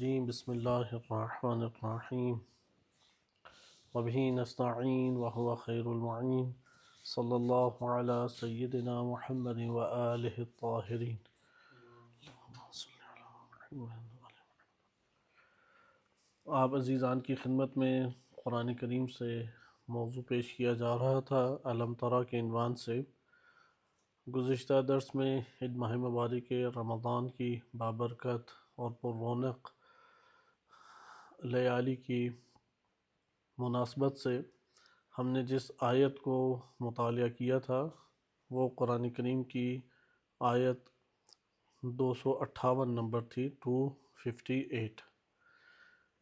جی بسم اللہ الرحمن الرحیم وبہ نستعین وهو خیر المعین صلی اللہ علی سیدنا محمد وآلہ الطاہرین۔ آپ عزیزان کی خدمت میں قرآن کریم سے موضوع پیش کیا جا رہا تھا الم تری کے عنوان سے۔ گزشتہ درس میں عید ماہ مبارک رمضان کی بابرکت اور پر رونق لیالی کی مناسبت سے ہم نے جس آیت کو مطالعہ کیا تھا وہ قرآن کریم کی آیت 258 نمبر تھی 258۔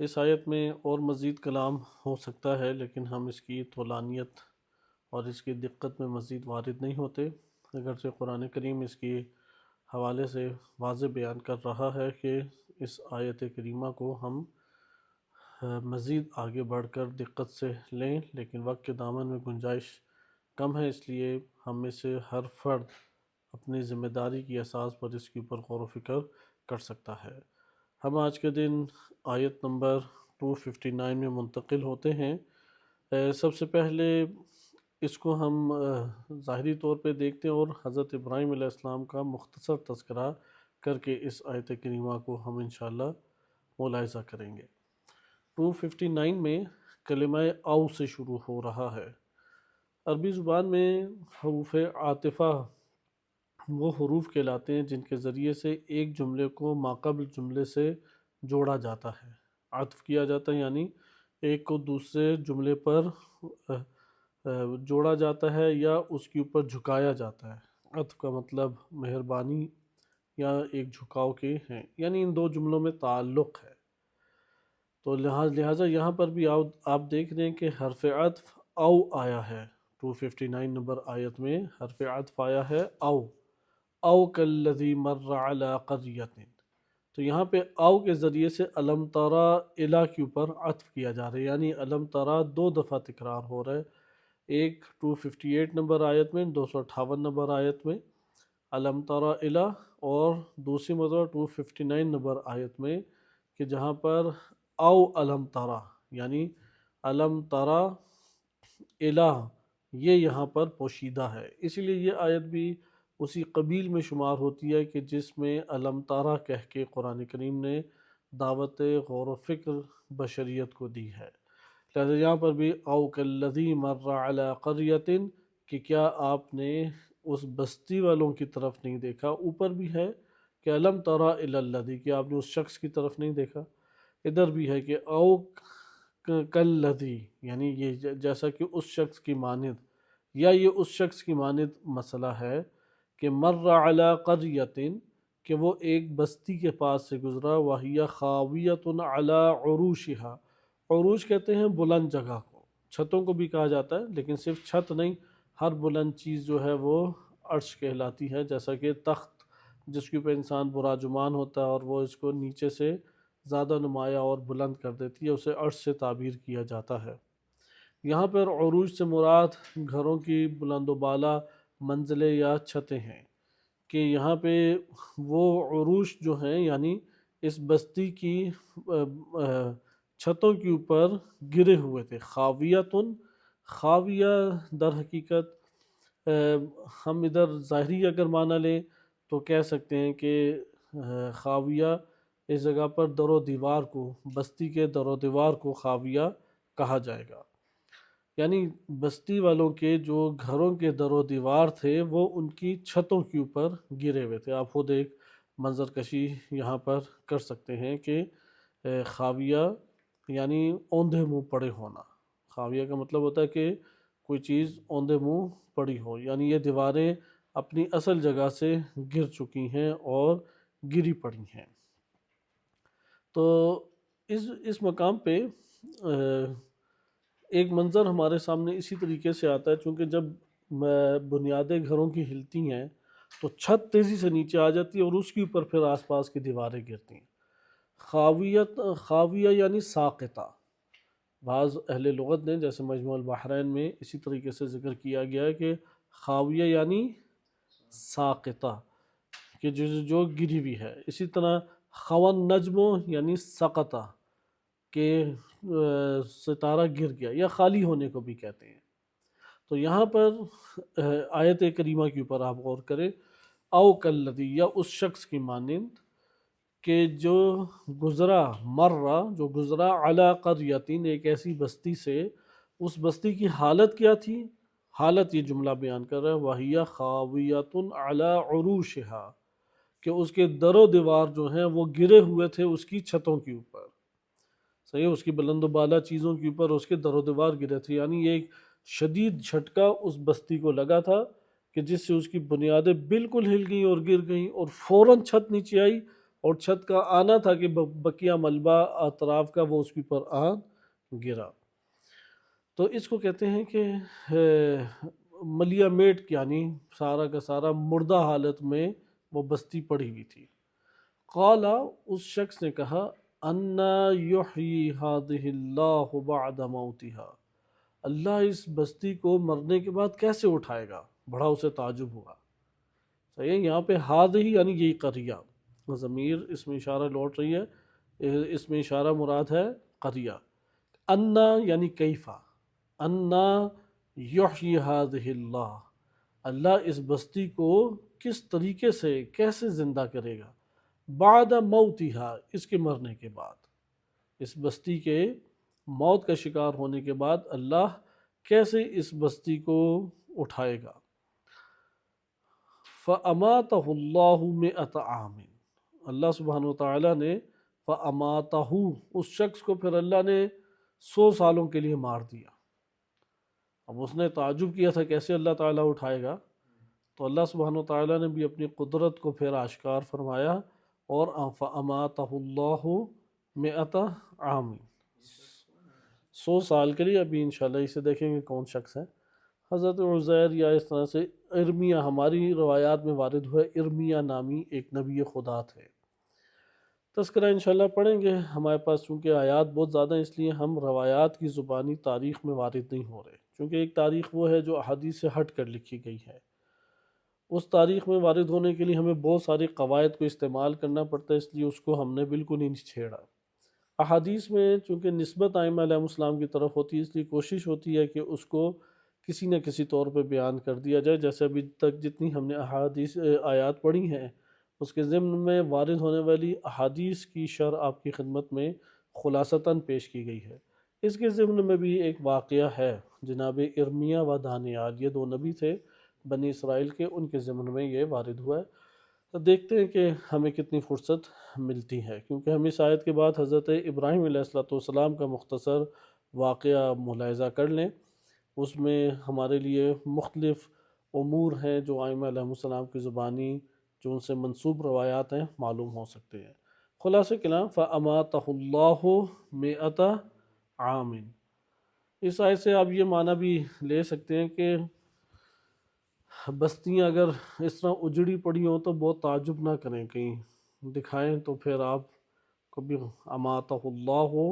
اس آیت میں اور مزید کلام ہو سکتا ہے لیکن ہم اس کی طولانیت اور اس کی دقت میں مزید وارد نہیں ہوتے، اگرچہ قرآن کریم اس کی حوالے سے واضح بیان کر رہا ہے کہ اس آیت کریمہ کو ہم مزید آگے بڑھ کر دقت سے لیں، لیکن وقت کے دامن میں گنجائش کم ہے، اس لیے ہم میں سے ہر فرد اپنی ذمہ داری کی اساس پر اس کے اوپر غور و فکر کر سکتا ہے۔ ہم آج کے دن آیت نمبر 259 میں منتقل ہوتے ہیں۔ سب سے پہلے اس کو ہم ظاہری طور پہ دیکھتے ہیں اور حضرت ابراہیم علیہ السلام کا مختصر تذکرہ کر کے اس آیت کریمہ کو ہم انشاءاللہ ملاحظہ کریں گے۔ 259 میں کلمہ او سے شروع ہو رہا ہے۔ عربی زبان میں حروف عاطفہ وہ حروف کہلاتے ہیں جن کے ذریعے سے ایک جملے کو ماقبل جملے سے جوڑا جاتا ہے، عطف کیا جاتا ہے، یعنی ایک کو دوسرے جملے پر جوڑا جاتا ہے یا اس کے اوپر جھکایا جاتا ہے۔ عطف کا مطلب مہربانی یا ایک جھکاؤ کے ہیں، یعنی ان دو جملوں میں تعلق ہے۔ تو لہٰذا یہاں پر بھی آپ دیکھ رہے ہیں کہ حرف عطف او آیا ہے۔ 259 نمبر آیت میں حرف عطف آیا ہے او کالذی مر علی قریۃ۔ تو یہاں پہ او کے ذریعے سے الم تری الی کے اوپر عطف کیا جا رہا ہے، یعنی الم تری دو دفعہ تکرار ہو رہا ہے، ایک 258 نمبر آیت میں، 258 نمبر آیت میں الم تری الی، اور دوسری مرتبہ 259 نمبر آیت میں کہ جہاں پر او الم تری، یعنی الم تری الی یہ یہاں پر پوشیدہ ہے، اسی لیے یہ آیت بھی اسی قبیل میں شمار ہوتی ہے کہ جس میں الم تری کہہ کے قرآن کریم نے دعوت غور و فکر بشریت کو دی ہے۔ لہذا یہاں پر بھی او کالذی مر علی قریۃ کہ کیا آپ نے اس بستی والوں کی طرف نہیں دیکھا، اوپر بھی ہے کہ الم تری الی الذی کہ آپ نے اس شخص کی طرف نہیں دیکھا، ادھر بھی ہے کہ او کالذی یعنی یہ جیسا کہ اس شخص کی مانند، یا یہ اس شخص کی مانند مسئلہ ہے کہ مر علی قریۃ کہ وہ ایک بستی کے پاس سے گزرا، وہی خاویۃ علی عروشہا، عروش کہتے ہیں بلند جگہ کو، چھتوں کو بھی کہا جاتا ہے لیکن صرف چھت نہیں، ہر بلند چیز جو ہے وہ عرش کہلاتی ہے، جیسا کہ تخت جس کے اوپر انسان براجمان ہوتا ہے اور وہ اس کو نیچے سے زیادہ نمایاں اور بلند کر دیتی ہے، اسے عرش سے تعبیر کیا جاتا ہے۔ یہاں پر عروج سے مراد گھروں کی بلند و بالا منزلیں یا چھتیں ہیں، کہ یہاں پہ وہ عروج جو ہیں یعنی اس بستی کی چھتوں کے اوپر گرے ہوئے تھے۔ خاویتن، خاویہ در حقیقت ہم ادھر ظاہری اگر معنی لیں تو کہہ سکتے ہیں کہ خاویہ اس جگہ پر در و دیوار کو، بستی کے در و دیوار کو خاویہ کہا جائے گا، یعنی بستی والوں کے جو گھروں کے در و دیوار تھے وہ ان کی چھتوں کے اوپر گرے ہوئے تھے۔ آپ خود ایک منظر کشی یہاں پر کر سکتے ہیں کہ خاویہ یعنی اوندھے منہ پڑے ہونا، خاویہ کا مطلب ہوتا ہے کہ کوئی چیز اوندھے منہ پڑی ہو، یعنی یہ دیواریں اپنی اصل جگہ سے گر چکی ہیں اور گری پڑی ہیں۔ تو اس مقام پہ ایک منظر ہمارے سامنے اسی طریقے سے آتا ہے، چونکہ جب بنیادیں گھروں کی ہلتی ہیں تو چھت تیزی سے نیچے آ جاتی ہے اور اس کے اوپر پھر آس پاس کی دیواریں گرتی ہیں۔ خاویہ یعنی ساقطہ، بعض اہل لغت نے جیسے مجموع البحرین میں اسی طریقے سے ذکر کیا گیا ہے کہ خاویہ یعنی ساقطہ کہ جو گری ہوئی ہے۔ اسی طرح خون نجمو یعنی سقطہ کہ ستارہ گر گیا، یا خالی ہونے کو بھی کہتے ہیں۔ تو یہاں پر آیت کریمہ کے اوپر آپ غور کریں، او کلذی، یا اس شخص کی مانند کہ جو گزرا، مرہ جو گزرا، علی قریۃ ایک ایسی بستی سے، اس بستی کی حالت کیا تھی؟ حالت یہ جملہ بیان کر رہا ہے، وَهِيَ خَاوِيَةٌ عَلَى عُرُوشِهَا، کہ اس کے در و دیوار جو ہیں وہ گرے ہوئے تھے اس کی چھتوں کے اوپر، صحیح ہے، اس کی بلند و بالا چیزوں کے اوپر اس کے در و دیوار گرے تھے، یعنی یہ ایک شدید جھٹکا اس بستی کو لگا تھا کہ جس سے اس کی بنیادیں بالکل ہل گئیں اور گر گئیں، اور فوراً چھت نیچے آئی، اور چھت کا آنا تھا کہ بقیہ ملبہ اطراف کا وہ اس کے اوپر آ گرا۔ تو اس کو کہتے ہیں کہ ملیا میٹ، یعنی سارا کا سارا مردہ حالت میں وہ بستی پڑی ہوئی تھی۔ قال، اس شخص نے کہا، انا یحیی ہذہ اللہ بعد موتها، اللہ اس بستی کو مرنے کے بعد کیسے اٹھائے گا؟ بڑا اسے تعجب ہوا۔ صحیح ہے، یہاں پہ ہذہ یعنی یہی قریہ، ضمیر اس میں اشارہ لوٹ رہی ہے، اس میں اشارہ مراد ہے قریہ۔ انا یعنی کیفا، انا یحیی ہذہ اللہ، اللہ اس بستی کو کس طریقے سے، کیسے زندہ کرے گا؟ بعد موتها، اس کے مرنے کے بعد، اس بستی کے موت کا شکار ہونے کے بعد اللہ کیسے اس بستی کو اٹھائے گا؟ فَأَمَاتَهُ اللَّهُ مِئَةَ عَامٍ، اللہ سبحانہ وتعالیٰ نے فَأَمَاتَهُ، اس شخص کو پھر اللہ نے 100 سالوں کے لیے مار دیا۔ اب اس نے تعجب کیا تھا کیسے اللہ تعالیٰ اٹھائے گا، تو اللہ سبحانہ وتعالیٰ نے بھی اپنی قدرت کو پھر آشکار فرمایا، اور فَأَمَاتَهُ اللَّهُ مِئَةَ عَامٍ، 100 سال کے لیے۔ ابھی انشاءاللہ اسے دیکھیں گے کون شخص ہے۔ حضرت عزیر یا اس طرح سے ارمیہ، ہماری روایات میں وارد ہوا ہے، ارمیہ نامی ایک نبی خدا تھے۔ تذکرہ انشاءاللہ پڑھیں گے، ہمارے پاس چونکہ آیات بہت زیادہ ہیں، اس لیے ہم روایات کی زبانی تاریخ میں وارد نہیں ہو رہے، چونکہ ایک تاریخ وہ ہے جو احادیث سے ہٹ کر لکھی گئی ہے، اس تاریخ میں وارد ہونے کے لیے ہمیں بہت ساری قواعد کو استعمال کرنا پڑتا ہے، اس لیے اس کو ہم نے بالکل ہی نہیں چھیڑا۔ احادیث میں چونکہ نسبت ائمہ علیہ السلام کی طرف ہوتی ہے، اس لیے کوشش ہوتی ہے کہ اس کو کسی نہ کسی طور پہ بیان کر دیا جائے، جیسے ابھی تک جتنی ہم نے احادیث آیات پڑھی ہیں، اس کے ضمن میں وارد ہونے والی احادیث کی شرح آپ کی خدمت میں خلاصتاً پیش کی گئی ہے۔ اس کے ضمن میں بھی ایک واقعہ ہے، جناب ارمیہ و دانیال، یہ 2 نبی تھے بنی اسرائیل کے، ان کے ضمن میں یہ وارد ہوا ہے۔ تو دیکھتے ہیں کہ ہمیں کتنی فرصت ملتی ہے، کیونکہ ہم اس آیت کے بعد حضرت ابراہیم علیہ السلام کا مختصر واقعہ ملاحظہ کر لیں، اس میں ہمارے لیے مختلف امور ہیں جو ائمہ علیہ السلام کی زبانی جو ان سے منسوب روایات ہیں معلوم ہو سکتے ہیں۔ خلاصہ کلام، فَأَمَاتَهُ اللَّهُ مِئَةَ عَامٍ، اس آیت سے آپ یہ معنی بھی لے سکتے ہیں کہ بستیاں اگر اس طرح اجڑی پڑی ہوں تو بہت تعجب نہ کریں، کہیں دکھائیں تو پھر آپ کبھی اماتہ اللہ ہو،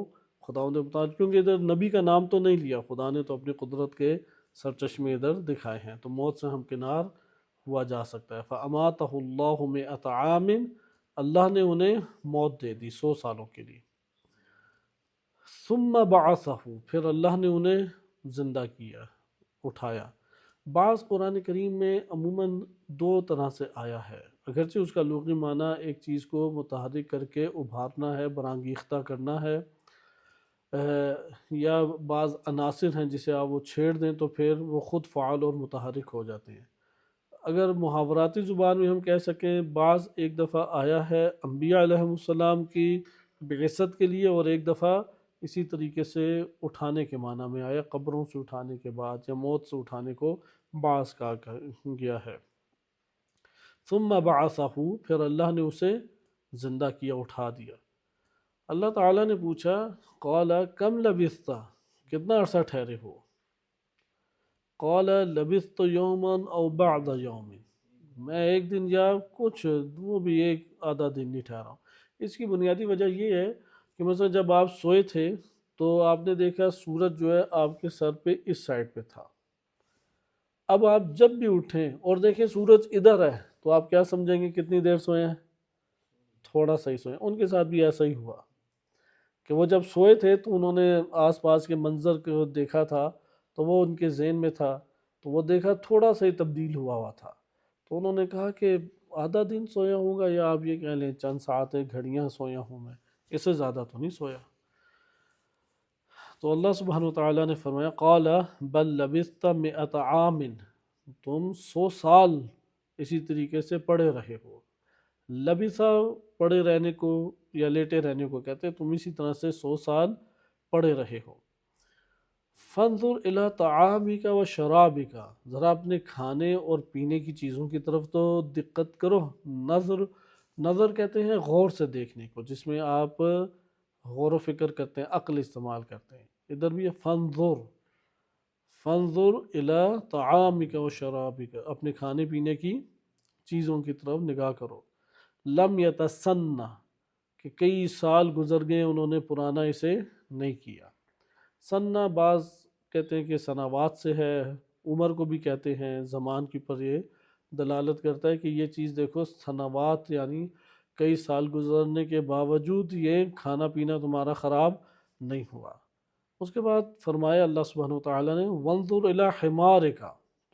خدا نے بتا، کیونکہ ادھر نبی کا نام تو نہیں لیا، خدا نے تو اپنی قدرت کے سرچشمے ادھر دکھائے ہیں، تو موت سے ہمکنار ہوا جا سکتا ہے۔ فَأَمَاتَهُ اللَّهُ مِئَةَ عَامٍ، اللہ نے انہیں موت دے دی 100 سالوں کے لیے۔ ثُمَّ بَعَثَهُ، پھر اللہ نے انہیں زندہ کیا، اٹھایا۔ بعض قرآن کریم میں عموماً 2 طرح سے آیا ہے، اگرچہ اس کا لغوی معنی ایک چیز کو متحرک کر کے ابھارنا ہے، برانگیختہ کرنا ہے، یا بعض عناصر ہیں جسے آپ وہ چھیڑ دیں تو پھر وہ خود فعال اور متحرک ہو جاتے ہیں۔ اگر محاوراتی زبان میں ہم کہہ سکیں، بعض ایک دفعہ آیا ہے انبیاء علیہ السلام کی بعثت کے لیے، اور ایک دفعہ اسی طریقے سے اٹھانے کے معنی میں آیا، قبروں سے اٹھانے کے بعد یا موت سے اٹھانے کو بعث کہا گیا ہے۔ ثم بعثہ، پھر اللہ نے اسے زندہ کیا، اٹھا دیا۔ اللہ تعالیٰ نے پوچھا، قال کم لبثت، کتنا عرصہ ٹھہرے ہو؟ قال لبثت یوما او بعض یوم، میں ایک دن یا کچھ، وہ بھی ایک آدھا دن نہیں ٹھہرا ہوں۔ اس کی بنیادی وجہ یہ ہے کہ مثلا جب آپ سوئے تھے تو آپ نے دیکھا سورج جو ہے آپ کے سر پہ اس سائڈ پہ تھا، اب آپ جب بھی اٹھیں اور دیکھیں سورج ادھر ہے تو آپ کیا سمجھیں گے کتنی دیر سوئے ہیں؟ تھوڑا سا ہی سوئے. ان کے ساتھ بھی ایسا ہی ہوا کہ وہ جب سوئے تھے تو انہوں نے آس پاس کے منظر کو دیکھا تھا تو وہ ان کے ذہن میں تھا، تو وہ دیکھا تھوڑا سا ہی تبدیل ہوا تھا. تو انہوں نے کہا کہ آدھا دن سویا ہوں گا، یا آپ یہ کہہ لیں چند ساعتیں گھڑیاں سویا ہوں میں، اس سے زیادہ تو نہیں سویا. تو اللہ سبحانہ وتعالیٰ نے فرمایا قال بل لبثت مئۃ عام، تم 100 سال اسی طریقے سے پڑے رہے ہو. لبثا پڑے رہنے کو یا لیٹے رہنے کو کہتے ہیں، تم اسی طرح سے 100 سال پڑے رہے ہو. فانظر الی طعامک و شرابک، ذرا اپنے کھانے اور پینے کی چیزوں کی طرف تو دقت کرو. نظر کہتے ہیں غور سے دیکھنے کو، جس میں آپ غور و فکر کرتے ہیں، عقل استعمال کرتے ہیں. ادھر بھی ہے فانظر الی طعامک و شرابک، اپنے کھانے پینے کی چیزوں کی طرف نگاہ کرو. لم یتسنہ، کہ کئی سال گزر گئے انہوں نے پرانا اسے نہیں کیا. سنہ بعض کہتے ہیں کہ سنوات سے ہے، عمر کو بھی کہتے ہیں، زمان کے اوپر یہ دلالت کرتا ہے کہ یہ چیز دیکھو سنوات یعنی کئی سال گزرنے کے باوجود یہ کھانا پینا تمہارا خراب نہیں ہوا. اس کے بعد فرمایا اللہ سبحانہ وتعالیٰ نے وانظر الی حمارک،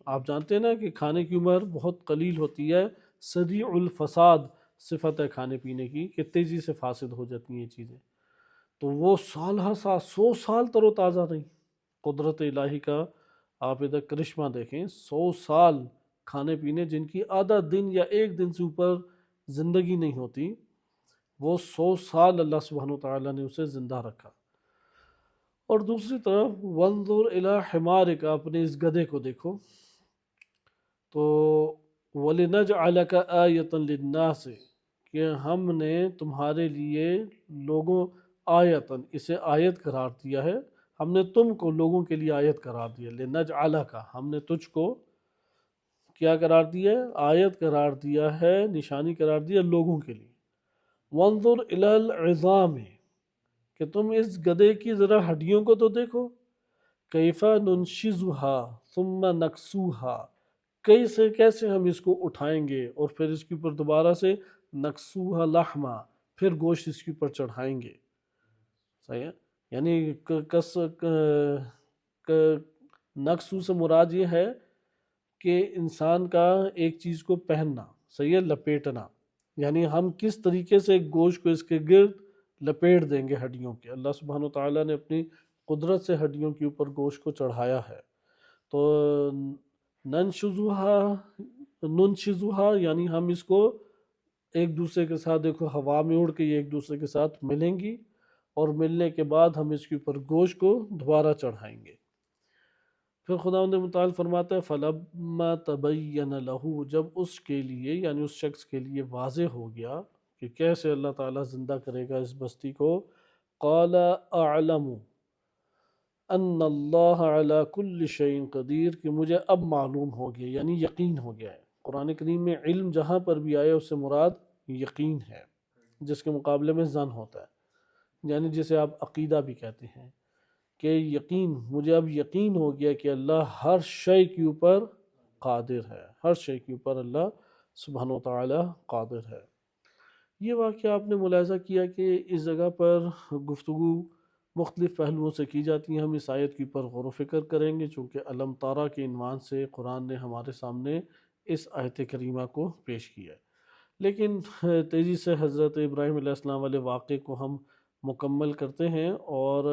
آپ جانتے ہیں نا کہ کھانے کی عمر بہت قلیل ہوتی ہے، سریع الفساد صفت ہے کھانے پینے کی کہ تیزی سے فاسد ہو جاتی ہیں یہ چیزیں. تو وہ سال ہر سال 100 سال تر و تازہ رہی. قدرت الہی کا آپ ادھر کرشمہ دیکھیں، 100 سال کھانے پینے جن کی آدھا دن یا ایک دن سے اوپر زندگی نہیں ہوتی، وہ 100 سال اللہ سبحانہ وتعالیٰ نے اسے زندہ رکھا. اور دوسری طرف وانظر الی حمارک، اپنے اس گدھے کو دیکھو. تو وَلِنَجْعَلَكَ آیَةً لِلنَّاسِ، کہ ہم نے تمہارے لیے لوگوں آیتاً، اسے آیت قرار دیا ہے، ہم نے تم کو لوگوں کے لیے آیت قرار دیا. لِنَجْعَلَكَ، ہم نے تجھ کو کیا قرار دیا ہے؟ آیت قرار دیا ہے، نشانی قرار دیا لوگوں کے لیے. وَانظُرْ إِلَى الْعِظَامِ، کہ تم اس گدھے کی ذرا ہڈیوں کو تو دیکھو. کیفَ نُنشِزُهَا ثُمَّ نَكْسُوهَا، کیسے ہم اس کو اٹھائیں گے اور پھر اس کے اوپر دوبارہ سے نکسوہا لحما، پھر گوشت اس کے اوپر چڑھائیں گے. صحیح ہے، یعنی نکسو سے مراد یہ ہے کہ انسان کا ایک چیز کو پہننا، صحیح ہے، لپیٹنا. یعنی ہم کس طریقے سے گوشت کو اس کے گرد لپیٹ دیں گے ہڈیوں کے. اللہ سبحانہ وتعالیٰ نے اپنی قدرت سے ہڈیوں کے اوپر گوشت کو چڑھایا ہے. تو ننشزوہا یعنی ہم اس کو ایک دوسرے کے ساتھ، دیکھو ہوا میں اڑ کے یہ ایک دوسرے کے ساتھ ملیں گی، اور ملنے کے بعد ہم اس کے اوپر گوشت کو دوبارہ چڑھائیں گے. پھر خداوند متعال فرماتا ہے فَلَمَّا تَبَيَّنَ لَهُ، جب اس کے لیے یعنی اس شخص کے لیے واضح ہو گیا کہ کیسے اللہ تعالیٰ زندہ کرے گا اس بستی کو، قَالَ أَعْلَمُ ان اللہ علی کل شیء قدیر، کہ مجھے اب معلوم ہو گیا، یعنی یقین ہو گیا ہے. قرآن کریم میں علم جہاں پر بھی آیا اس سے مراد یقین ہے، جس کے مقابلے میں ظن ہوتا ہے، یعنی جسے آپ عقیدہ بھی کہتے ہیں کہ یقین، مجھے اب یقین ہو گیا کہ اللہ ہر شے کے اوپر قادر ہے، ہر شے کے اوپر اللہ سبحانہ وتعالی قادر ہے. یہ واقعہ آپ نے ملاحظہ کیا کہ اس جگہ پر گفتگو مختلف پہلوؤں سے کی جاتی ہیں. ہم اس آیت کے اوپر غور و فکر کریں گے چونکہ علم طارہ کے عنوان سے قرآن نے ہمارے سامنے اس آیت کریمہ کو پیش کیا ہے. لیکن تیزی سے حضرت ابراہیم علیہ السلام والے واقعے کو ہم مکمل کرتے ہیں، اور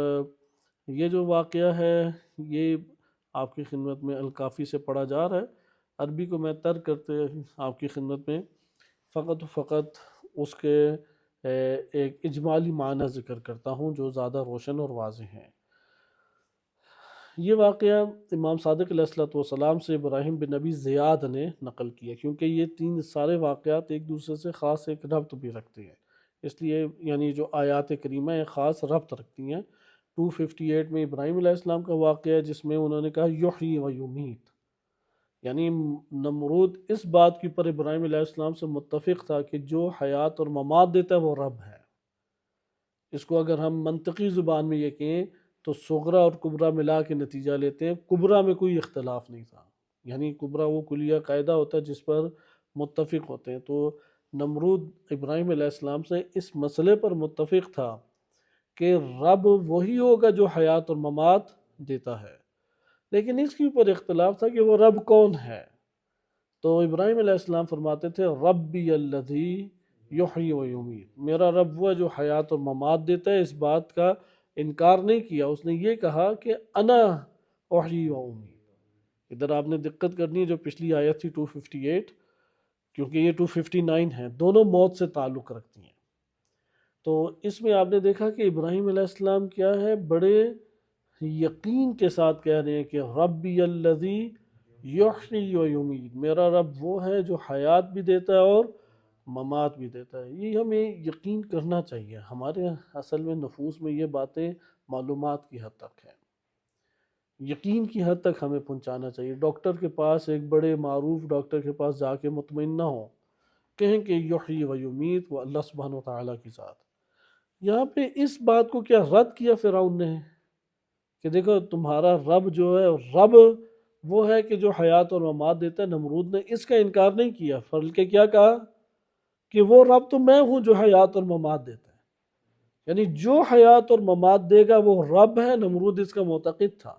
یہ جو واقعہ ہے یہ آپ کی خدمت میں الکافی سے پڑھا جا رہا ہے. عربی کو میں ترک کرتے آپ کی خدمت میں فقط اس کے ایک اجمالی معنی ذکر کرتا ہوں جو زیادہ روشن اور واضح ہیں. یہ واقعہ امام صادق علیہ السلام سے ابراہیم بن نبی زیاد نے نقل کیا، کیونکہ یہ تین سارے واقعات ایک دوسرے سے خاص ایک ربط بھی رکھتے ہیں، اس لیے یعنی جو آیات کریمہ ایک خاص ربط رکھتی ہیں. 258 میں ابراہیم علیہ السلام کا واقعہ ہے جس میں انہوں نے کہا یحیی و یمیت، یعنی نمرود اس بات کے اوپر ابراہیم علیہ السلام سے متفق تھا کہ جو حیات اور ممات دیتا ہے وہ رب ہے. اس کو اگر ہم منطقی زبان میں یہ کہیں تو صغرا اور کبرا ملا کے نتیجہ لیتے ہیں. کبرا میں کوئی اختلاف نہیں تھا، یعنی کبرا وہ کلیہ قاعدہ ہوتا ہے جس پر متفق ہوتے ہیں. تو نمرود ابراہیم علیہ السلام سے اس مسئلے پر متفق تھا کہ رب وہی ہوگا جو حیات اور ممات دیتا ہے، لیکن اس کے اوپر اختلاف تھا کہ وہ رب کون ہے۔ تو ابراہیم علیہ السلام فرماتے تھے ربی الذی یحیی و یمیت، میرا رب وہ ہے جو حیات اور ممات دیتا ہے۔ اس بات کا انکار نہیں کیا، اس نے یہ کہا کہ انا احیی و امیت۔ ادھر آپ نے دقت کرنی ہے، جو پچھلی آیت تھی 258، کیونکہ یہ 259 ہے، دونوں موت سے تعلق رکھتی ہیں۔ تو اس میں آپ نے دیکھا کہ ابراہیم علیہ السلام کیا ہے، بڑے یقین کے ساتھ کہہ رہے ہیں کہ ربی الذی یحیی و یمیت، میرا رب وہ ہے جو حیات بھی دیتا ہے اور ممات بھی دیتا ہے۔ یہ ہمیں یقین کرنا چاہیے، ہمارے اصل میں نفوس میں یہ باتیں معلومات کی حد تک ہیں، یقین کی حد تک ہمیں پہنچانا چاہیے۔ ڈاکٹر کے پاس، ایک بڑے معروف ڈاکٹر کے پاس جا کے مطمئن نہ ہو، کہیں کہ یحیی و یمیت وہ اللہ سبحانہ و تعالیٰ کی ذات۔ یہاں پہ اس بات کو کیا رد کیا فرعون نے کہ دیکھو تمہارا رب جو ہے، رب وہ ہے کہ جو حیات اور ممات دیتا ہے۔ نمرود نے اس کا انکار نہیں کیا، بلکہ کیا کہا کہ وہ رب تو میں ہوں جو حیات اور ممات دیتا ہے، یعنی جو حیات اور ممات دے گا وہ رب ہے۔ نمرود اس کا معتقد تھا،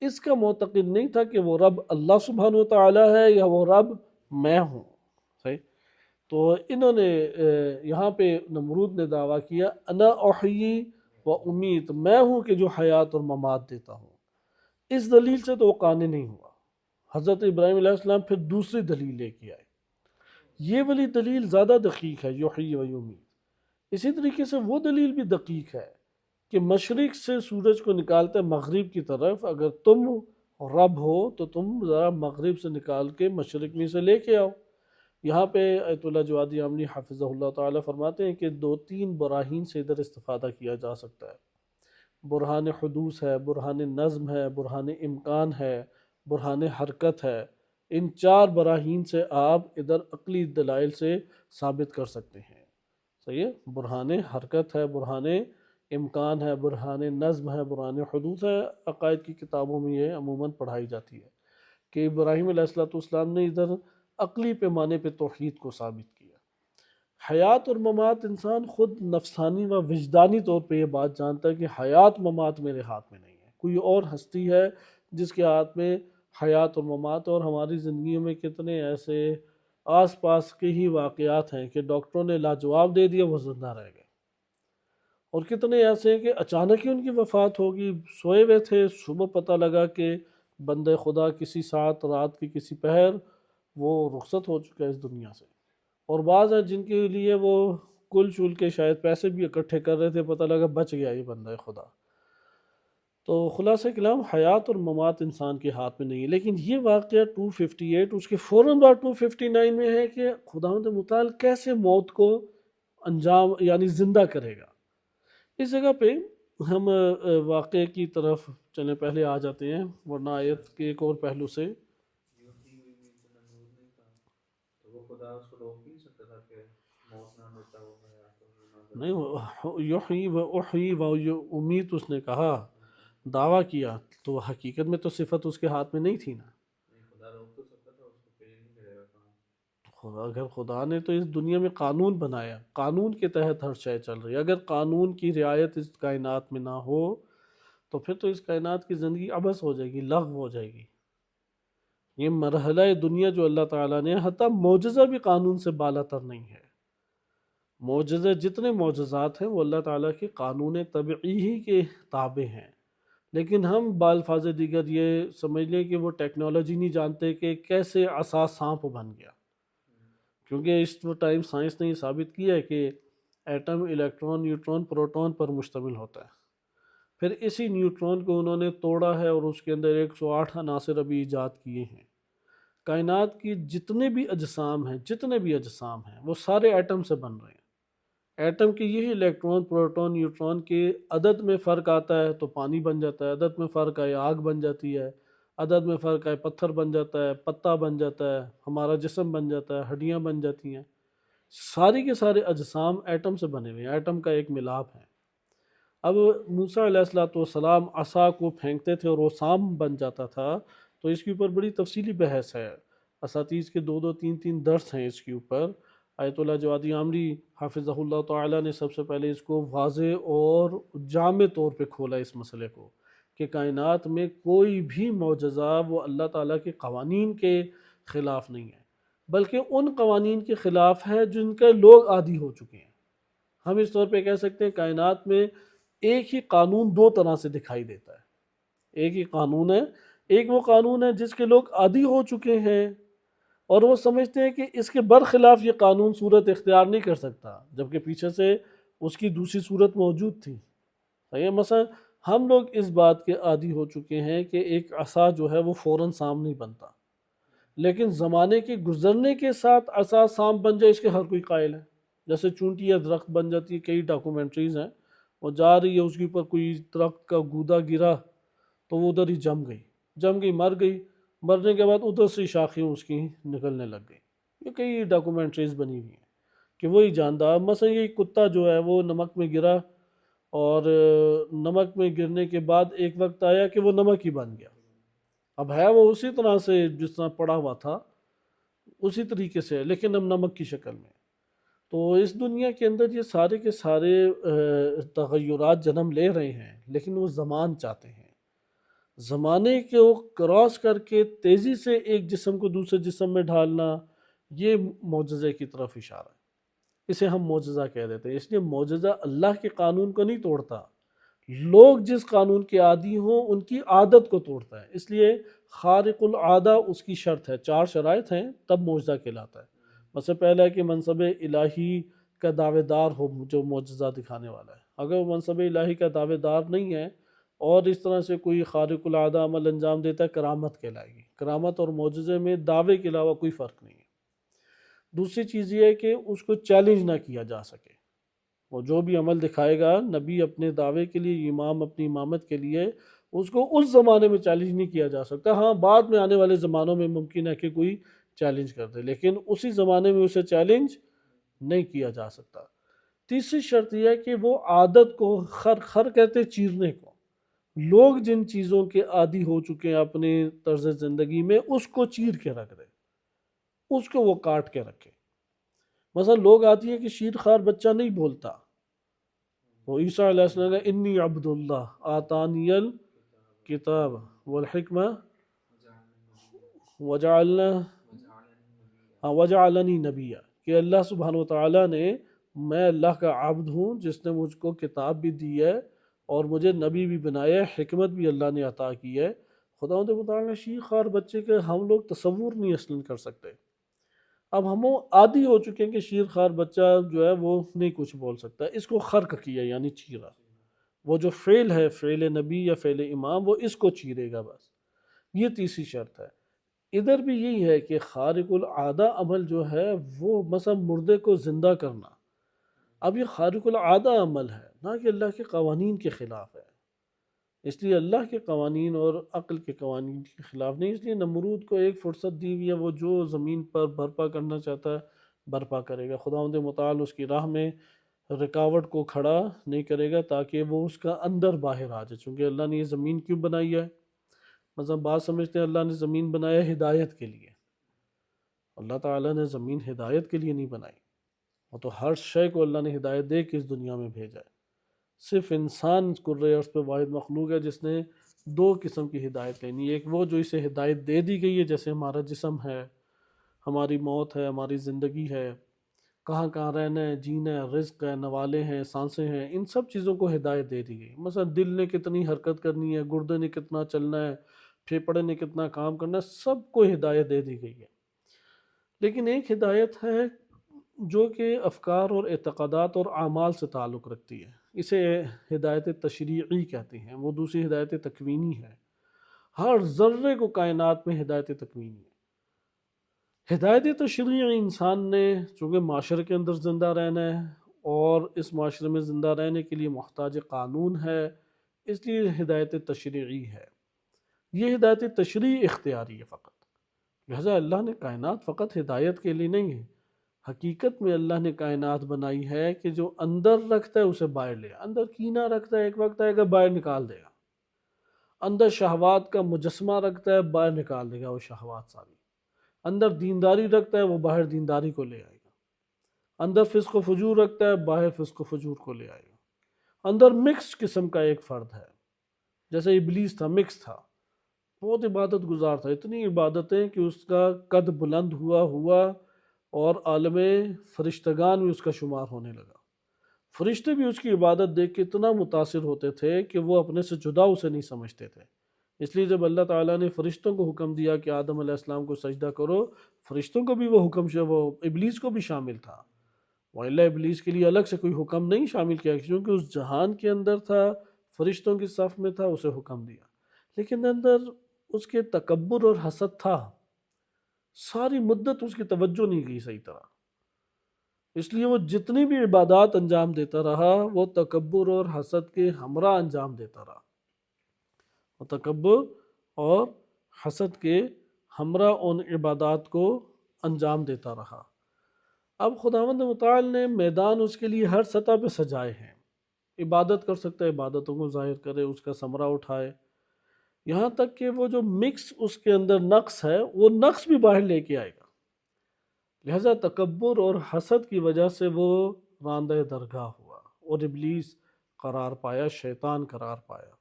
اس کا معتقد نہیں تھا کہ وہ رب اللہ سبحانہ وتعالی ہے یا وہ رب میں ہوں۔ صحیح؟ تو انہوں نے یہاں پہ نمرود نے دعویٰ کیا انا احیی و امیت، میں ہوں کہ جو حیات اور ممات دیتا ہوں۔ اس دلیل سے تو وہ قانع نہیں ہوا۔ حضرت ابراہیم علیہ السلام پھر دوسری دلیل لے کے آئے، یہ والی دلیل زیادہ دقیق ہے، یحیی و یمیت۔ اسی طریقے سے وہ دلیل بھی دقیق ہے کہ مشرق سے سورج کو نکالتے مغرب کی طرف، اگر تم رب ہو تو تم ذرا مغرب سے نکال کے مشرق میں سے لے کے آؤ۔ یہاں پہ آیت اللہ جوادی عاملی حافظہ اللہ تعالیٰ فرماتے ہیں کہ 2-3 براہین سے ادھر استفادہ کیا جا سکتا ہے۔ برہان حدوث ہے، برہان نظم ہے، برہان امکان ہے، برہان حرکت ہے۔ ان 4 براہین سے آپ ادھر عقلی دلائل سے ثابت کر سکتے ہیں۔ صحیح ہے؟ برہان حرکت ہے، برہان امکان ہے، برہان نظم ہے، برہان حدوث ہے۔ عقائد کی کتابوں میں یہ عموماً پڑھائی جاتی ہے کہ ابراہیم علیہ السلام نے ادھر عقلی پیمانے پہ توحید کو ثابت کیا۔ حیات اور ممات انسان خود نفسانی و وجدانی طور پہ یہ بات جانتا ہے کہ حیات ممات میرے ہاتھ میں نہیں ہے، کوئی اور ہستی ہے جس کے ہاتھ میں حیات اور ممات۔ اور ہماری زندگیوں میں کتنے ایسے آس پاس کے ہی واقعات ہیں کہ ڈاکٹروں نے لاجواب دے دیا، وہ زندہ رہ گئے، اور کتنے ایسے ہیں کہ اچانک ہی ان کی وفات ہوگی، سوئے ہوئے تھے، صبح پتہ لگا کہ بندے خدا کسی ساتھ رات کی کسی پہر وہ رخصت ہو چکا ہے اس دنیا سے۔ اور بعض ہیں جن کے لیے وہ کل چول کے شاید پیسے بھی اکٹھے کر رہے تھے، پتہ لگا بچ گیا یہ بندہ خدا۔ تو خلاصہ کلام، حیات اور ممات انسان کے ہاتھ میں نہیں ہے۔ لیکن یہ واقعہ 258 اس کے فوراً بعد 259 میں ہے کہ خداوند متعال کیسے موت کو انجام یعنی زندہ کرے گا۔ اس جگہ پہ ہم واقعے کی طرف چلیں، پہلے آ جاتے ہیں ورنہ آیت کے ایک اور پہلو سے نہیں، یحیی و احیی و امیت اس نے کہا، دعویٰ کیا، تو حقیقت میں تو صفت اس کے ہاتھ میں نہیں تھی نا۔ اگر خدا نے تو اس دنیا میں قانون بنایا، قانون کے تحت ہر شے چل رہی ہے، اگر قانون کی رعایت اس کائنات میں نہ ہو تو پھر تو اس کائنات کی زندگی عبث ہو جائے گی، لغو ہو جائے گی۔ یہ مرحلہ دنیا جو اللہ تعالیٰ نے، حتیٰ معجزہ بھی قانون سے بالا تر نہیں ہے۔ معجزے جتنے معجزات ہیں وہ اللہ تعالیٰ کے قانون طبعی ہی کے تابع ہیں، لیکن ہم بالفاظ دیگر یہ سمجھ لیں کہ وہ ٹیکنالوجی نہیں جانتے کہ کیسے عصا سانپ بن گیا، کیونکہ اس ٹائم سائنس نے یہ ثابت کیا ہے کہ ایٹم الیکٹران، نیوٹران، پروٹون پر مشتمل ہوتا ہے۔ پھر اسی نیوٹران کو انہوں نے توڑا ہے اور اس کے اندر 108 عناصر ابھی ایجاد کیے ہیں۔ کائنات کی جتنے بھی اجسام ہیں وہ سارے ایٹم سے بن رہے ہیں۔ ایٹم کے یہی الیکٹران، پروٹون، نیوٹران کے عدد میں فرق آتا ہے تو پانی بن جاتا ہے، عدد میں فرق آئے آگ بن جاتی ہے، عدد میں فرق آئے پتھر بن جاتا ہے، پتا بن جاتا ہے، ہمارا جسم بن جاتا ہے، ہڈیاں بن جاتی ہیں۔ ساری کے سارے اجسام ایٹم سے بنے ہوئے ہیں، ایٹم کا ایک ملاپ ہے۔ اب موسیٰ علیہ السلام عصا کو پھینکتے تھے اور وہ سام بن جاتا تھا، تو اس کے اوپر بڑی تفصیلی بحث ہے، اساتذہ کے 2-2 3-3 درس ہیں اس کے اوپر۔ آیت اللہ جوادی عامری حافظہ اللہ تعالی نے سب سے پہلے اس کو واضح اور جامع طور پہ کھولا اس مسئلے کو کہ کائنات میں کوئی بھی معجزہ وہ اللہ تعالیٰ کے قوانین کے خلاف نہیں ہے، بلکہ ان قوانین کے خلاف ہے جن کے لوگ عادی ہو چکے ہیں۔ ہم اس طور پہ کہہ سکتے ہیں کائنات میں ایک ہی قانون دو طرح سے دکھائی دیتا ہے۔ ایک ہی قانون ہے، ایک وہ قانون ہے جس کے لوگ عادی ہو چکے ہیں اور وہ سمجھتے ہیں کہ اس کے برخلاف یہ قانون صورت اختیار نہیں کر سکتا، جبکہ پیچھے سے اس کی دوسری صورت موجود تھی۔ صحیح ہے؟ مثلا ہم لوگ اس بات کے عادی ہو چکے ہیں کہ ایک عصا جو ہے وہ فوراً سام نہیں بنتا، لیکن زمانے کے گزرنے کے ساتھ عصا سام بن جائے اس کے ہر کوئی قائل ہے۔ جیسے چونٹی یا درخت بن جاتی ہے، کئی ڈاکومنٹریز ہیں، وہ جا رہی ہے، اس کے اوپر کوئی درخت کا گودا گرا تو وہ ادھر ہی جم گئی مر گئی، مرنے کے بعد ادھر سے شاخیں اس کی نکلنے لگ گئی۔ یہ کئی ڈاکومنٹریز بنی ہوئی ہیں کہ وہی جاندار، مثلا یہ کتا جو ہے وہ نمک میں گرا اور نمک میں گرنے کے بعد ایک وقت آیا کہ وہ نمک ہی بن گیا، اب ہے وہ اسی طرح سے جس طرح پڑا ہوا تھا اسی طریقے سے، لیکن اب نمک کی شکل میں۔ تو اس دنیا کے اندر یہ سارے کے سارے تغیرات جنم لے رہے ہیں، لیکن وہ زمان چاہتے ہیں، زمانے کو کراس کر کے تیزی سے ایک جسم کو دوسرے جسم میں ڈھالنا، یہ معجزے کی طرف اشارہ ہے۔ اسے ہم معجزہ کہہ دیتے ہیں۔ اس لیے معجزہ اللہ کے قانون کو نہیں توڑتا، لوگ جس قانون کے عادی ہوں ان کی عادت کو توڑتا ہے۔ اس لیے خارق العادہ اس کی شرط ہے، 4 شرائط ہیں تب معجزہ کہلاتا ہے۔ مثلا پہلا ہے کہ منصب الہی کا دعوے دار ہو جو معجزہ دکھانے والا ہے۔ اگر وہ منصب الہی کا دعوے دار نہیں ہے اور اس طرح سے کوئی خارق العادہ عمل انجام دیتا ہے، کرامت کہلائے گی۔ کرامت اور معجزے میں دعوے کے علاوہ کوئی فرق نہیں ہے۔ دوسری چیز یہ ہے کہ اس کو چیلنج نہ کیا جا سکے، وہ جو بھی عمل دکھائے گا نبی اپنے دعوے کے لیے، امام اپنی امامت کے لیے، اس کو اس زمانے میں چیلنج نہیں کیا جا سکتا۔ ہاں بعد میں آنے والے زمانوں میں ممکن ہے کہ کوئی چیلنج کر دے، لیکن اسی زمانے میں اسے چیلنج نہیں کیا جا سکتا۔ تیسری شرط یہ ہے کہ وہ عادت کو خر کہتے چیرنے کو، لوگ جن چیزوں کے عادی ہو چکے ہیں اپنے طرز زندگی میں اس کو چیر کے رکھ دے، اس کو وہ کاٹ کے رکھے۔ مثلا لوگ آتی ہے کہ شیر خوار بچہ نہیں بولتا، وہ عیسیٰ علیہ السلام کا انی عبد اللہ آتانی الکتاب والحکمہ وجعلنی نبیہ، کہ اللہ سبحانہ وتعالیٰ نے، میں اللہ کا عبد ہوں جس نے مجھ کو کتاب بھی دی ہے اور مجھے نبی بھی بنایا ہے، حکمت بھی اللہ نے عطا کی ہے۔ خداوند متعالی شیر خوار بچے کے ہم لوگ تصور نہیں اصلاً کر سکتے۔ اب ہم عادی ہو چکے ہیں کہ شیر خوار بچہ جو ہے وہ نہیں کچھ بول سکتا، اس کو خرق کیا یعنی چیرا۔ وہ جو فعل ہے، فعل نبی یا فعل امام، وہ اس کو چیرے گا بس۔ یہ تیسری شرط ہے۔ ادھر بھی یہی ہے کہ خارق العادہ عمل جو ہے وہ مثلا مردے کو زندہ کرنا، اب یہ خارق العادہ عمل ہے، نہ کہ اللہ کے قوانین کے خلاف ہے۔ اس لیے اللہ کے قوانین اور عقل کے قوانین کے خلاف نہیں۔ اس لیے نمرود کو ایک فرصت دی ہوئی ہے، وہ جو زمین پر برپا کرنا چاہتا ہے برپا کرے گا۔ خداوند متعال اس کی راہ میں رکاوٹ کو کھڑا نہیں کرے گا تاکہ وہ اس کا اندر باہر آ جائے، چونکہ اللہ نے یہ زمین کیوں بنائی ہے؟ مثلا بات سمجھتے ہیں اللہ نے زمین بنایا ہدایت کے لیے، اللہ تعالیٰ نے زمین ہدایت کے لیے نہیں بنائی، وہ تو ہر شے کو اللہ نے ہدایت دے کے اس دنیا میں بھیجا ہے۔ صرف انسان کرۂ ارض پہ واحد مخلوق ہے جس نے 2 قسم کی ہدایت لینی ہے، ایک وہ جو اسے ہدایت دے دی گئی ہے، جیسے ہمارا جسم ہے، ہماری موت ہے، ہماری زندگی ہے، کہاں کہاں رہنا ہے، جینا ہے، رزق ہے، نوالے ہیں، سانسیں ہیں، ان سب چیزوں کو ہدایت دے دی گئی۔ مثلا دل نے کتنی حرکت کرنی ہے، گردے نے کتنا چلنا ہے، پھیپڑے نے کتنا کام کرنا ہے، سب کو ہدایت دے دی گئی ہے۔ لیکن ایک ہدایت ہے جو کہ افکار اور اعتقادات اور اعمال سے تعلق رکھتی ہے، اسے ہدایت تشریعی کہتے ہیں، وہ دوسری ہدایت تکوینی ہے۔ ہر ذرے کو کائنات میں ہدایت تکوینی ہے۔ ہدایت تشریعی انسان نے چونکہ معاشرے کے اندر زندہ رہنا ہے اور اس معاشرے میں زندہ رہنے کے لیے محتاج قانون ہے، اس لیے ہدایت تشریعی ہے۔ یہ ہدایت تشریعی اختیاری ہے فقط، لہذا اللہ نے کائنات فقط ہدایت کے لیے نہیں ہے، حقیقت میں اللہ نے کائنات بنائی ہے کہ جو اندر رکھتا ہے اسے باہر لے، اندر کینہ رکھتا ہے ایک وقت آئے گا باہر نکال دے گا، اندر شہوات کا مجسمہ رکھتا ہے باہر نکال دے گا وہ شہوات ساری، اندر دینداری رکھتا ہے وہ باہر دینداری کو لے آئے گا۔ اندر فسق و فجور رکھتا ہے، باہر فسق و فجور کو لے آئے گا۔ اندر مکس قسم کا ایک فرد ہے، جیسے ابلیس تھا، مکس تھا، بہت عبادت گزار تھا، اتنی عبادتیں کہ اس کا قد بلند ہوا اور عالم فرشتگان بھی اس کا شمار ہونے لگا۔ فرشتے بھی اس کی عبادت دیکھ کے اتنا متاثر ہوتے تھے کہ وہ اپنے سے جدا اسے نہیں سمجھتے تھے۔ اس لیے جب اللہ تعالیٰ نے فرشتوں کو حکم دیا کہ آدم علیہ السلام کو سجدہ کرو، فرشتوں کو بھی وہ حکم وہ ابلیس کو بھی شامل تھا، وَإِلَّا ابلیس کے لیے الگ سے کوئی حکم نہیں شامل کیا، کیونکہ اس جہان کے اندر تھا، فرشتوں کی صف میں تھا، اسے حکم دیا، لیکن اندر اس کے تکبر اور حسد تھا، ساری مدت اس کی توجہ نہیں کی صحیح طرح، اس لیے وہ جتنی بھی عبادات انجام دیتا رہا وہ تکبر اور حسد کے ہمراہ انجام دیتا رہا، وہ تکبر اور حسد کے ہمراہ ان عبادات کو انجام دیتا رہا۔ اب خداوند متعال نے میدان اس کے لیے ہر سطح پہ سجائے ہیں، عبادت کر سکتا ہے، عبادتوں کو ظاہر کرے، اس کا ثمرہ اٹھائے، یہاں تک کہ وہ جو مکس اس کے اندر نقص ہے وہ نقص بھی باہر لے کے آئے گا۔ لہذا تکبر اور حسد کی وجہ سے وہ راندہ درگاہ ہوا اور ابلیس قرار پایا، شیطان قرار پایا۔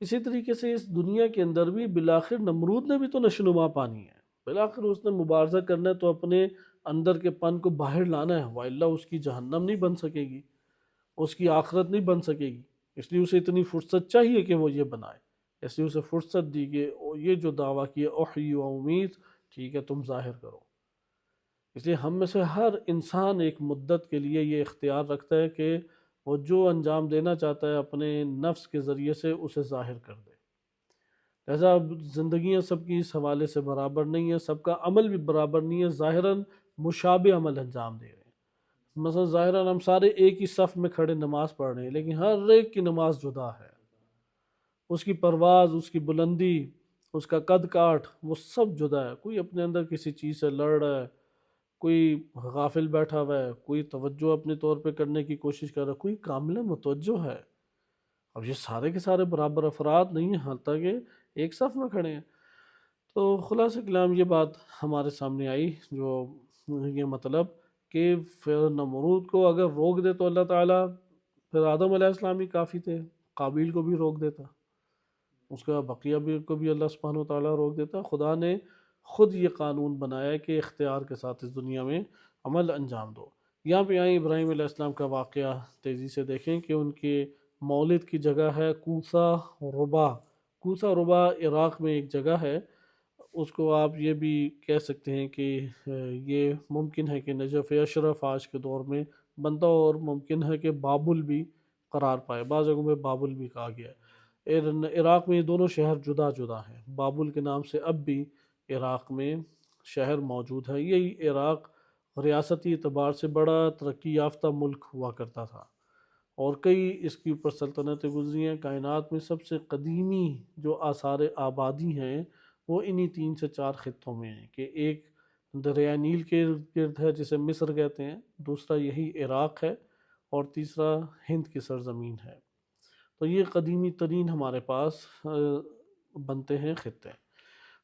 اسی طریقے سے اس دنیا کے اندر بھی بالآخر نمرود نے بھی تو نشوونما پانی ہے، بالآخر اس نے مبارزہ کرنا ہے تو اپنے اندر کے پن کو باہر لانا ہے، وَإِلَّا اس کی جہنم نہیں بن سکے گی، اس کی آخرت نہیں بن سکے گی، اس لیے اسے اتنی فرصت چاہیے کہ وہ یہ بنائے، اس لیے اسے فرصت دی کہ یہ جو دعویٰ کیا احیی و امید، ٹھیک ہے تم ظاہر کرو۔ اس لیے ہم میں سے ہر انسان ایک مدت کے لیے یہ اختیار رکھتا ہے کہ وہ جو انجام دینا چاہتا ہے اپنے نفس کے ذریعے سے اسے ظاہر کر دے۔ لہذا زندگیاں سب کی اس حوالے سے برابر نہیں ہیں، سب کا عمل بھی برابر نہیں ہے، ظاہراً مشابہ عمل انجام دے رہے ہیں۔ مثلا ظاہراً ہم سارے ایک ہی صف میں کھڑے نماز پڑھ رہے ہیں، لیکن ہر ایک کی نماز جدا ہے، اس کی پرواز، اس کی بلندی، اس کا قد کاٹ، وہ سب جدا ہے۔ کوئی اپنے اندر کسی چیز سے لڑ رہا ہے، کوئی غافل بیٹھا ہوا ہے، کوئی توجہ اپنے طور پہ کرنے کی کوشش کر رہا ہے، کوئی کامل متوجہ ہے۔ اب یہ سارے کے سارے برابر افراد نہیں ہیں، حتیٰ کہ ایک صف میں کھڑے ہیں۔ تو خلاصہ کلام یہ بات ہمارے سامنے آئی، جو یہ مطلب کہ پھر نمرود کو اگر روک دے تو اللہ تعالیٰ، پھر آدم علیہ السلام ہی کافی تھے، قابیل کو بھی روک دیتا، اس کا بقیہ بھی کو بھی اللہ سبحانہ وتعالیٰ روک دیتا۔ خدا نے خود یہ قانون بنایا ہے کہ اختیار کے ساتھ اس دنیا میں عمل انجام دو۔ یہاں پہ آئیں ابراہیم علیہ السلام کا واقعہ تیزی سے دیکھیں کہ ان کے مولد کی جگہ ہے کوثا ربا۔ کوثا ربا عراق میں ایک جگہ ہے، اس کو آپ یہ بھی کہہ سکتے ہیں کہ یہ ممکن ہے کہ نجف اشرف آج کے دور میں بنتا ہو، اور ممکن ہے کہ بابل بھی قرار پائے، بعض جگہوں میں بابل بھی کہا گیا ہے۔ عراق میں یہ دونوں شہر جدا جدا ہیں، بابل کے نام سے اب بھی عراق میں شہر موجود ہے۔ یہی عراق ریاستی اعتبار سے بڑا ترقی یافتہ ملک ہوا کرتا تھا، اور کئی اس کے اوپر سلطنتیں گزری ہیں۔ کائنات میں سب سے قدیمی جو آثار آبادی ہیں وہ انہی 3 سے 4 خطوں میں ہیں، کہ ایک دریائے نیل کے گرد ہے جسے مصر کہتے ہیں، دوسرا یہی عراق ہے، اور تیسرا ہند کی سرزمین ہے۔ تو یہ قدیمی ترین ہمارے پاس بنتے ہیں خطے۔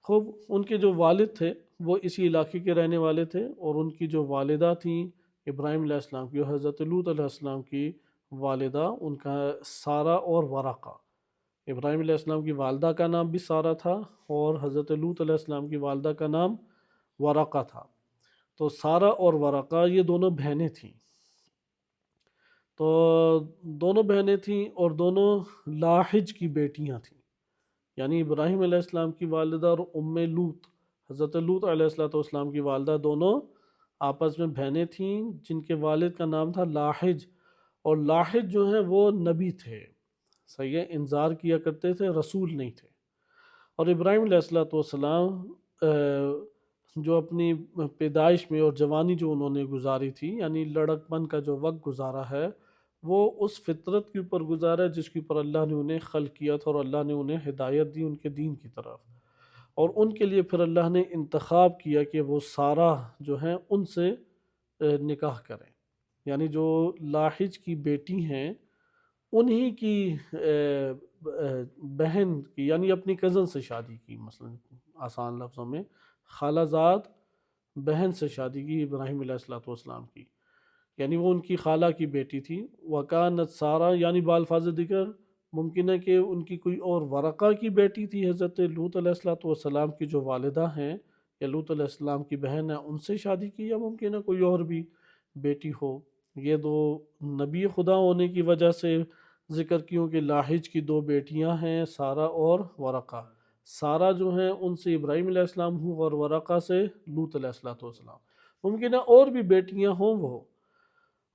خوب، ان کے جو والد تھے وہ اسی علاقے کے رہنے والے تھے، اور ان کی جو والدہ تھیں ابراہیم علیہ السلام کی، حضرت لوط علیہ السلام کی والدہ، ان کا سارہ اور ورقہ۔ ابراہیم علیہ السلام کی والدہ کا نام بھی سارہ تھا، اور حضرت لوط علیہ السلام کی والدہ کا نام ورقہ تھا۔ تو سارہ اور ورقہ یہ دونوں بہنیں تھیں، تو دونوں بہنیں تھیں اور دونوں لاحج کی بیٹیاں تھیں، یعنی ابراہیم علیہ السلام کی والدہ اور لوط، حضرت لوط علیہ السلام کی والدہ، دونوں آپس میں بہنیں تھیں جن کے والد کا نام تھا لاحج، اور لاحج جو ہیں وہ نبی تھے، صحیح ہے، انذار کیا کرتے تھے، رسول نہیں تھے۔ اور ابراہیم علیہ السلام جو اپنی پیدائش میں اور جوانی جو انہوں نے گزاری تھی، یعنی لڑک پن کا جو وقت گزارا ہے، وہ اس فطرت کے اوپر گزارا ہے جس کے اوپر اللہ نے انہیں خلق کیا تھا، اور اللہ نے انہیں ہدایت دی ان کے دین کی طرف، اور ان کے لیے پھر اللہ نے انتخاب کیا کہ وہ سارہ جو ہیں ان سے نکاح کریں، یعنی جو لاحج کی بیٹی ہیں انہی کی بہن کی، یعنی اپنی کزن سے شادی کی، مثلا آسان لفظوں میں خالہ زاد بہن سے شادی کی ابراہیم علیہ السلام کی۔ یعنی وہ ان کی خالہ کی بیٹی تھی۔ وکانت سارہ یعنی بالفاظ دیگر ممکن ہے کہ ان کی کوئی اور ورقہ کی بیٹی تھی، حضرت لوط علیہ السلام کی جو والدہ ہیں یا لوط علیہ السلام کی بہن ہے ان سے شادی کی، یا ممکن ہے کوئی اور بھی بیٹی ہو۔ یہ دو نبی خدا ہونے کی وجہ سے ذکر کیوں کہ لاحج کی دو بیٹیاں ہیں، سارہ اور ورقہ۔ سارہ جو ہیں ان سے ابراہیم علیہ السلام ہوں اور ورقہ سے لوط علیہ السلام۔ ممکن ہے اور بھی بیٹیاں ہوں وہ،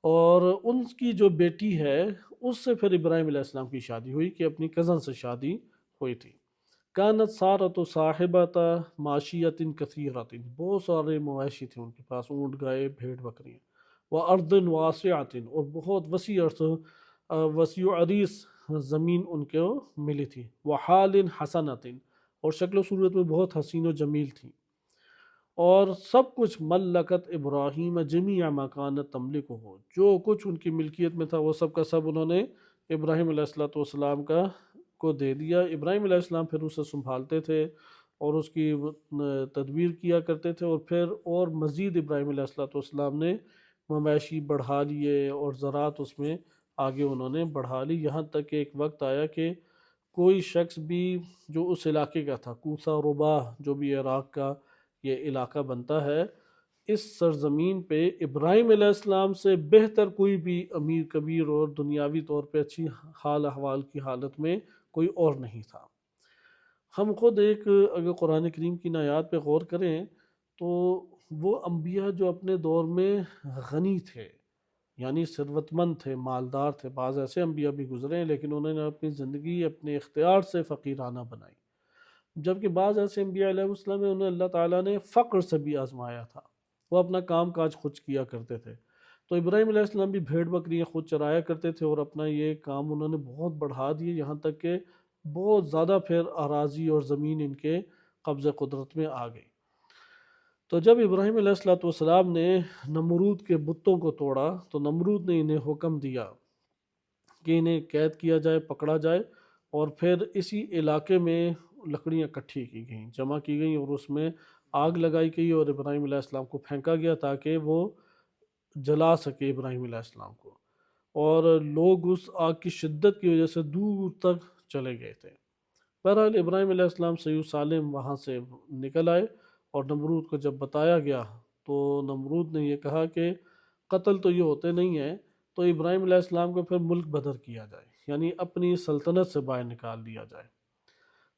اور ان کی جو بیٹی ہے اس سے پھر ابراہیم علیہ السلام کی شادی ہوئی کہ اپنی کزن سے شادی ہوئی تھی۔ کانت سارۃ صاحبۃ معاشیۃ کثیرۃ، بہت سارے مویشی تھے ان کے پاس، اونٹ گائے بھیڑ بکریاں، وارض واسعۃ، اور بہت وسیع عریض زمین ان کو ملی تھی، وحال حسنۃ، اور شکل و صورت میں بہت حسین و جمیل تھی، اور سب کچھ ملکت ابراہیم جمیع ما کانت تملک ہو، جو کچھ ان کی ملکیت میں تھا وہ سب کا سب انہوں نے ابراہیم علیہ السلام کو دے دیا۔ ابراہیم علیہ السلام پھر اسے سنبھالتے تھے اور اس کی تدبیر کیا کرتے تھے، اور پھر اور مزید ابراہیم علیہ السلام نے مویشی بڑھا لیے اور زراعت اس میں آگے انہوں نے بڑھا لی، یہاں تک کہ ایک وقت آیا کہ کوئی شخص بھی جو اس علاقے کا تھا، کوسہ ربا جو بھی عراق کا یہ علاقہ بنتا ہے، اس سرزمین پہ ابراہیم علیہ السلام سے بہتر کوئی بھی امیر کبیر اور دنیاوی طور پہ اچھی حال احوال کی حالت میں کوئی اور نہیں تھا۔ ہم خود اگر قرآن کریم کی آیات پہ غور کریں تو وہ انبیاء جو اپنے دور میں غنی تھے، یعنی ثروت مند تھے، مالدار تھے، بعض ایسے انبیاء بھی گزرے ہیں لیکن انہوں نے اپنی زندگی اپنے اختیار سے فقیرانہ بنائی، جبکہ بعض ایسے انبیاء علیہ السلام ہیں انہیں اللہ تعالیٰ نے فقر سے بھی آزمایا تھا، وہ اپنا کام کاج خود کیا کرتے تھے۔ تو ابراہیم علیہ السلام بھی بھیڑ بکریاں خود چرایا کرتے تھے اور اپنا یہ کام انہوں نے بہت بڑھا دیے، یہاں تک کہ بہت زیادہ پھر اراضی اور زمین ان کے قبضہ قدرت میں آ گئی۔ تو جب ابراہیم علیہ السلام نے نمرود کے بتوں کو توڑا تو نمرود نے انہیں حکم دیا کہ انہیں قید کیا جائے، پکڑا جائے، اور پھر اسی علاقے میں لکڑیاں اکٹھی کی گئیں، جمع کی گئیں، اور اس میں آگ لگائی گئی اور ابراہیم علیہ السلام کو پھینکا گیا تاکہ وہ جلا سکے ابراہیم علیہ السلام کو، اور لوگ اس آگ کی شدت کی وجہ سے دور تک چلے گئے تھے۔ بہرحال ابراہیم علیہ السلام صحیح سالم وہاں سے نکل آئے، اور نمرود کو جب بتایا گیا تو نمرود نے یہ کہا کہ قتل تو یہ ہوتے نہیں ہیں، تو ابراہیم علیہ السلام کو پھر ملک بدر کیا جائے، یعنی اپنی سلطنت سے باہر نکال دیا جائے۔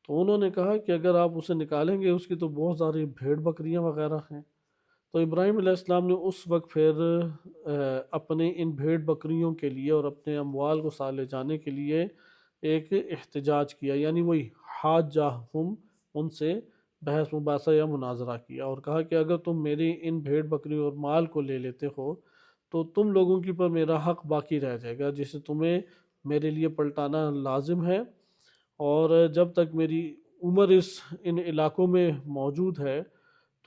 تو انہوں نے کہا کہ اگر آپ اسے نکالیں گے، اس کی تو بہت ساری بھیڑ بکریاں وغیرہ ہیں۔ تو ابراہیم علیہ السلام نے اس وقت پھر اپنے ان بھیڑ بکریوں کے لیے اور اپنے اموال کو سالے جانے کے لیے ایک احتجاج کیا، یعنی وہی حاجہم، ان سے بحث مباحثہ یا مناظرہ کیا، اور کہا کہ اگر تم میری ان بھیڑ بکریوں اور مال کو لے لیتے ہو تو تم لوگوں کی پر میرا حق باقی رہ جائے گا جسے تمہیں میرے لیے پلٹانا لازم ہے، اور جب تک میری عمر ان علاقوں میں موجود ہے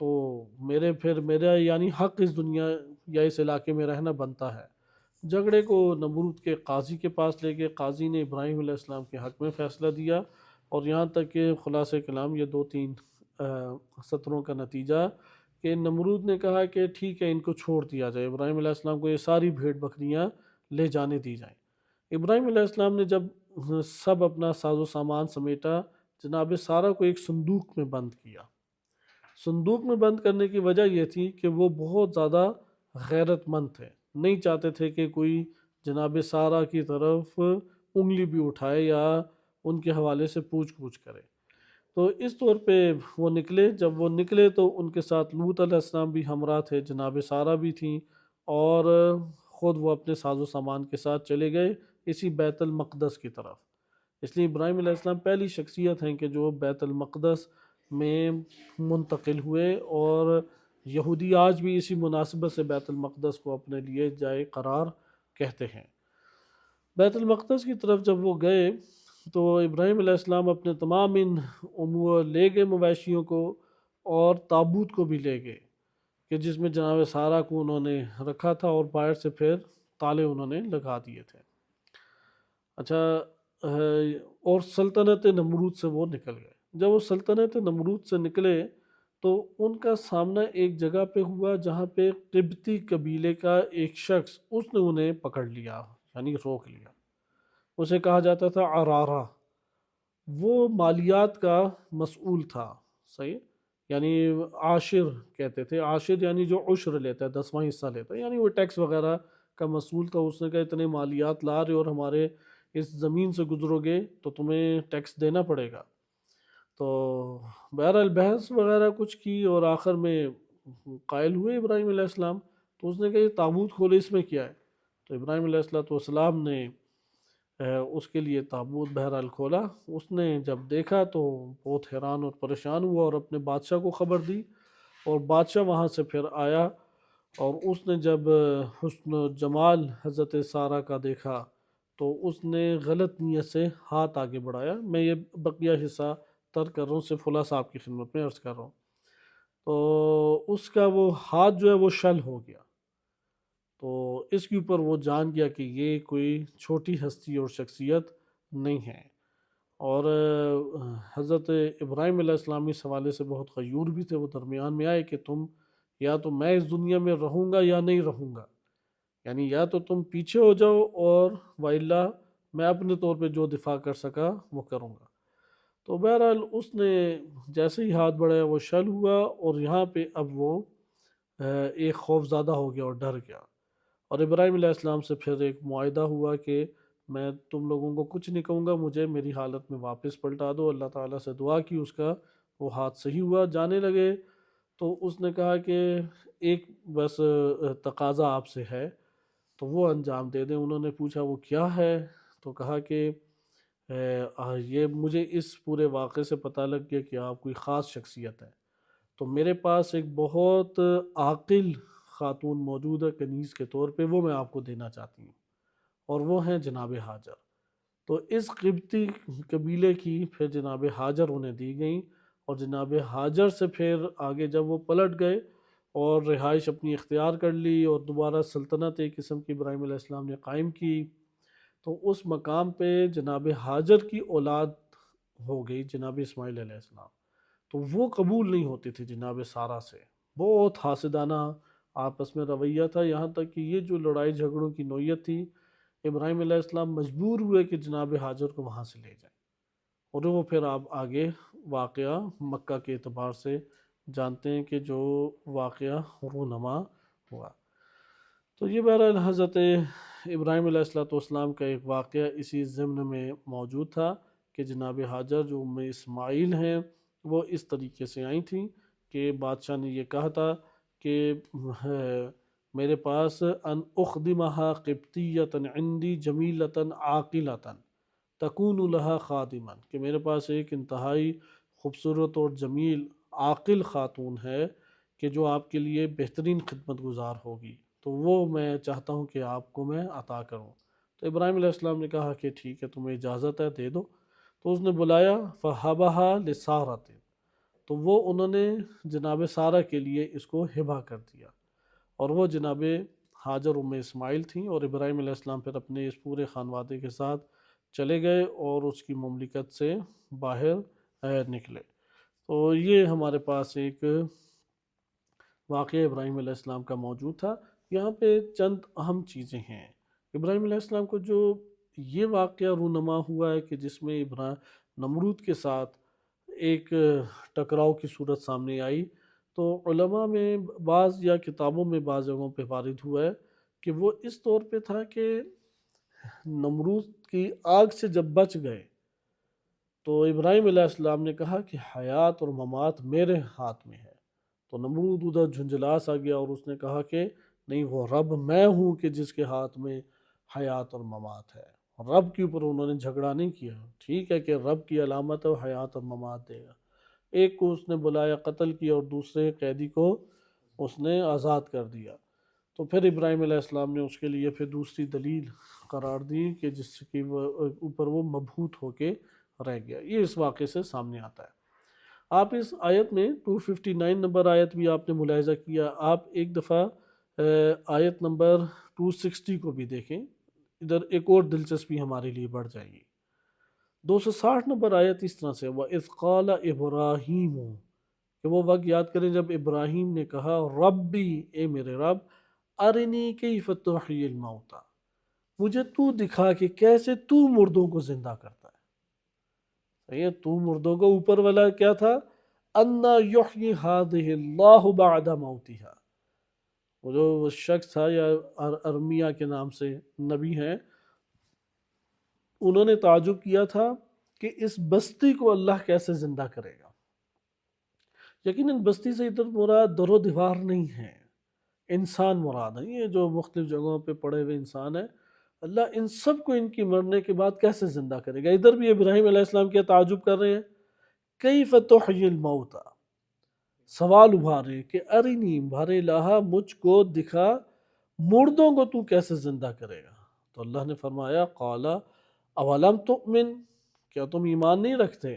تو میرا یعنی حق اس دنیا یا اس علاقے میں رہنا بنتا ہے۔ جھگڑے کو نمرود کے قاضی کے پاس لے گئے، قاضی نے ابراہیم علیہ السلام کے حق میں فیصلہ دیا، اور یہاں تک کہ خلاصہ کلام یہ 2-3 سطروں کا نتیجہ کہ نمرود نے کہا کہ ٹھیک ہے ان کو چھوڑ دیا جائے، ابراہیم علیہ السلام کو یہ ساری بھیڑ بکریاں لے جانے دی جائیں۔ ابراہیم علیہ السلام نے جب سب اپنا ساز و سامان سمیٹا، جناب سارہ کو ایک صندوق میں بند کیا۔ صندوق میں بند کرنے کی وجہ یہ تھی کہ وہ بہت زیادہ غیرت مند تھے، نہیں چاہتے تھے کہ کوئی جناب سارہ کی طرف انگلی بھی اٹھائے یا ان کے حوالے سے پوچھ گچھ کرے۔ تو اس طور پہ وہ نکلے، جب وہ نکلے تو ان کے ساتھ لوط علیہ السلام بھی ہمراہ تھے، جناب سارہ بھی تھیں، اور خود وہ اپنے ساز و سامان کے ساتھ چلے گئے اسی بیت المقدس کی طرف۔ اس لیے ابراہیم علیہ السلام پہلی شخصیت ہیں کہ جو بیت المقدس میں منتقل ہوئے، اور یہودی آج بھی اسی مناسبت سے بیت المقدس کو اپنے لیے جائے قرار کہتے ہیں۔ بیت المقدس کی طرف جب وہ گئے تو ابراہیم علیہ السلام اپنے تمام ان امور لے گئے، مویشیوں کو اور تابوت کو بھی لے گئے کہ جس میں جناب سارہ کو انہوں نے رکھا تھا، اور باہر سے پھر تالے انہوں نے لگا دیے تھے۔ اچھا، اور سلطنت نمرود سے وہ نکل گئے۔ جب وہ سلطنت نمرود سے نکلے تو ان کا سامنا ایک جگہ پہ ہوا جہاں پہ قبطی قبیلے کا ایک شخص، اس نے انہیں پکڑ لیا، یعنی روک لیا۔ اسے کہا جاتا تھا عرارہ، وہ مالیات کا مسئول تھا، صحیح، یعنی عاشر کہتے تھے، عاشر یعنی جو عشر لیتا ہے، 10واں حصہ لیتا ہے، یعنی وہ ٹیکس وغیرہ کا مسئول تھا۔ اس نے کہا اتنے مالیات لا رہے اور ہمارے اس زمین سے گزرو گے تو تمہیں ٹیکس دینا پڑے گا۔ تو بہرحال بحث وغیرہ کچھ کی اور آخر میں قائل ہوئے ابراہیم علیہ السلام۔ تو اس نے کہا یہ تابوت کھولے، اس میں کیا ہے؟ تو ابراہیم علیہ السلام نے اس کے لیے تابوت بہرحال کھولا۔ اس نے جب دیکھا تو بہت حیران اور پریشان ہوا اور اپنے بادشاہ کو خبر دی، اور بادشاہ وہاں سے پھر آیا، اور اس نے جب حسن و جمال حضرت سارہ کا دیکھا تو اس نے غلط نیت سے ہاتھ آگے بڑھایا۔ میں یہ بقیہ حصہ ترک کر رہا ہوں، صرف خلا صاحب کی خدمت میں عرض کر رہا ہوں۔ تو اس کا وہ ہاتھ جو ہے وہ شل ہو گیا۔ تو اس کے اوپر وہ جان گیا کہ یہ کوئی چھوٹی ہستی اور شخصیت نہیں ہے، اور حضرت ابراہیم علیہ السلام اس حوالے سے بہت غیور بھی تھے۔ وہ درمیان میں آئے کہ تم یا تو میں اس دنیا میں رہوں گا یا نہیں رہوں گا، یعنی یا تو تم پیچھے ہو جاؤ اور وإلا میں اپنے طور پہ جو دفاع کر سکا وہ کروں گا۔ تو بہرحال اس نے جیسے ہی ہاتھ بڑھایا وہ شل ہوا، اور یہاں پہ اب وہ ایک خوف زدہ ہو گیا اور ڈر گیا، اور ابراہیم علیہ السلام سے پھر ایک معاہدہ ہوا کہ میں تم لوگوں کو کچھ نہیں کہوں گا، مجھے میری حالت میں واپس پلٹا دو۔ اللہ تعالیٰ سے دعا کی، اس کا وہ ہاتھ صحیح ہوا، جانے لگے۔ تو اس نے کہا کہ ایک بس تقاضا آپ سے ہے تو وہ انجام دے دیں۔ انہوں نے پوچھا وہ کیا ہے؟ تو کہا کہ یہ مجھے اس پورے واقعے سے پتہ لگ گیا کہ آپ کوئی خاص شخصیت ہے، تو میرے پاس ایک بہت عاقل خاتون موجود ہے کنیز کے طور پہ، وہ میں آپ کو دینا چاہتی ہوں، اور وہ ہیں جناب ہاجر۔ تو اس قبطی قبیلے کی پھر جناب ہاجر انہیں دی گئیں، اور جناب ہاجر سے پھر آگے جب وہ پلٹ گئے اور رہائش اپنی اختیار کر لی اور دوبارہ سلطنت ایک قسم کی ابراہیم علیہ السلام نے قائم کی، تو اس مقام پہ جناب ہاجر کی اولاد ہو گئی جناب اسماعیل علیہ السلام۔ تو وہ قبول نہیں ہوتی تھی جناب سارہ سے، بہت حاسدانہ آپس میں رویہ تھا، یہاں تک کہ یہ جو لڑائی جھگڑوں کی نوعیت تھی، ابراہیم علیہ السلام مجبور ہوئے کہ جناب ہاجر کو وہاں سے لے جائیں، اور وہ پھر آپ آگے واقعہ مکہ کے اعتبار سے جانتے ہیں کہ جو واقعہ رونما ہوا۔ تو یہ بہرحال حضرت ابراہیم علیہ السلام کا ایک واقعہ اسی ضمن میں موجود تھا کہ جناب ہاجر جو ام اسماعیل ہیں وہ اس طریقے سے آئی تھیں کہ بادشاہ نے یہ کہا تھا کہ میرے پاس ان اخدمہا قبطیتن عندی جمیلتن عاقلتن تکون لہا خادمن، کہ میرے پاس ایک انتہائی خوبصورت اور جمیل عاقل خاتون ہے کہ جو آپ کے لیے بہترین خدمت گزار ہوگی، تو وہ میں چاہتا ہوں کہ آپ کو میں عطا کروں۔ تو ابراہیم علیہ السلام نے کہا کہ ٹھیک ہے، تمہیں اجازت ہے، دے دو۔ تو اس نے بلایا فہبہا لسارۃ، تو وہ انہوں نے جناب سارہ کے لیے اس کو ہبہ کر دیا، اور وہ جناب ہاجر ام اسماعیل تھیں، اور ابراہیم علیہ السلام پھر اپنے اس پورے خانوادے کے ساتھ چلے گئے اور اس کی مملکت سے باہر نکلے۔ تو یہ ہمارے پاس ایک واقعہ ابراہیم علیہ السلام کا موجود تھا۔ یہاں پہ چند اہم چیزیں ہیں۔ ابراہیم علیہ السلام کو جو یہ واقعہ رونما ہوا ہے کہ جس میں نمرود کے ساتھ ایک ٹکراؤ کی صورت سامنے آئی، تو علماء میں بعض یا کتابوں میں بعض جگہوں پہ وارد ہوا ہے کہ وہ اس طور پہ تھا کہ نمرود کی آگ سے جب بچ گئے تو ابراہیم علیہ السلام نے کہا کہ حیات اور ممات میرے ہاتھ میں ہے۔ تو نمرود ادھر جھنجھلاس آ گیا اور اس نے کہا کہ نہیں، وہ رب میں ہوں کہ جس کے ہاتھ میں حیات اور ممات ہے۔ رب کے اوپر انہوں نے جھگڑا نہیں کیا، ٹھیک ہے کہ رب کی علامت ہے، حیات اور ممات دے گا۔ ایک کو اس نے بلایا قتل کیا اور دوسرے قیدی کو اس نے آزاد کر دیا۔ تو پھر ابراہیم علیہ السلام نے اس کے لیے پھر دوسری دلیل قرار دی کہ جس کی اوپر وہ مبہوت ہو کے رہ گیا۔ یہ اس واقعے سے سامنے آتا ہے۔ آپ اس آیت میں 259 نمبر آیت بھی آپ نے ملاحظہ کیا، آپ ایک دفعہ آیت نمبر 260 کو بھی دیکھیں، ادھر ایک اور دلچسپی ہمارے لیے بڑھ جائے گی۔ 260 نمبر آیت اس طرح سے وَإِذْ قَالَ إِبْرَاهِيمُ، کہ وہ وقت یاد کریں جب ابراہیم نے کہا ربی، اے میرے رب، ارنی کیف تحیی الموتى، مجھے تو دکھا کہ کیسے تو مردوں کو زندہ کرتا ہے۔ صحیح ہے، تو مردوں کو اوپر والا کیا تھا، انا یحیی ہذہ اللہ بعد موتها، وہ جو شخص تھا یا ارمیہ کے نام سے نبی ہیں، انہوں نے تعجب کیا تھا کہ اس بستی کو اللہ کیسے زندہ کرے گا۔ یقیناً بستی سے ادھر مراد در و دیوار نہیں ہے، انسان مراد ہے، یہ جو مختلف جگہوں پہ پڑے ہوئے انسان ہیں، اللہ ان سب کو ان کی مرنے کے بعد کیسے زندہ کرے گا۔ ادھر بھی ابراہیم علیہ السلام کیا تعجب کر رہے ہیں، کیف تحیی الموتى، سوال ابھارے کہ ارنی، بھارے الہ، مجھ کو دکھا مردوں کو تو کیسے زندہ کرے گا۔ تو اللہ نے فرمایا قال اولم تؤمن، کیا تم ایمان نہیں رکھتے؟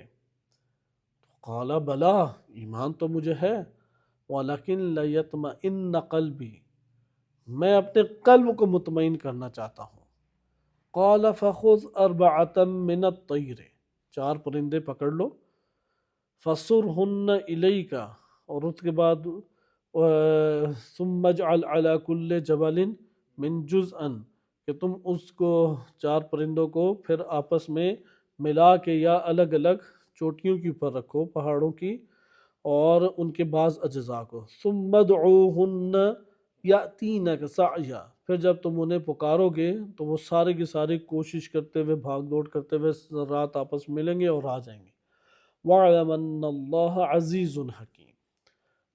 قال بلا، ایمان تو مجھے ہے، ولیکن لیطمئن قلبی، میں اپنے قلب کو مطمئن کرنا چاہتا ہوں۔ قال فخذ اربعۃ من الطیر، 4 پرندے پکڑ لو، فصرہن الیک، اور اس کے بعد ثم اجعل علی کل جبل من جزءا، کہ تم اس کو 4 پرندوں کو پھر آپس میں ملا کے یا الگ الگ چوٹیوں کے اوپر رکھو، پہاڑوں کی، اور ان کے بعض اجزاء کو، ثم ادعوہن یأتینک سعیا، پھر جب تم انہیں پکارو گے تو وہ سارے کے سارے کوشش کرتے ہوئے، بھاگ دوڑ کرتے ہوئے رات آپس میں ملیں گے اور آ جائیں گے۔ وَاعْلَمْ أَنَّ اللَّهَ عَزِيزٌ حَكِيمٌ،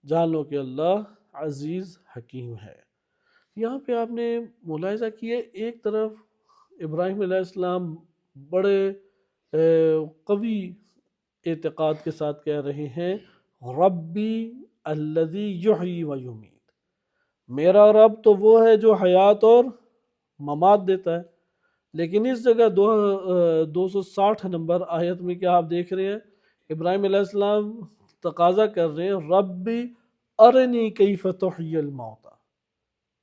جان لو کہ اللہ عزیز حکیم ہے۔ یہاں پہ آپ نے ملاحظہ کیا، ایک طرف ابراہیم علیہ السلام بڑے قوی اعتقاد کے ساتھ کہہ رہے ہیں ربی الذی یحیی و یمیت، میرا رب تو وہ ہے جو حیات اور ممات دیتا ہے، لیکن اس جگہ 260 نمبر آیت میں کیا آپ دیکھ رہے ہیں، ابراہیم علیہ السلام تقاضا کر رہے ہیں ربی ارنی کیف تحیی الموتى،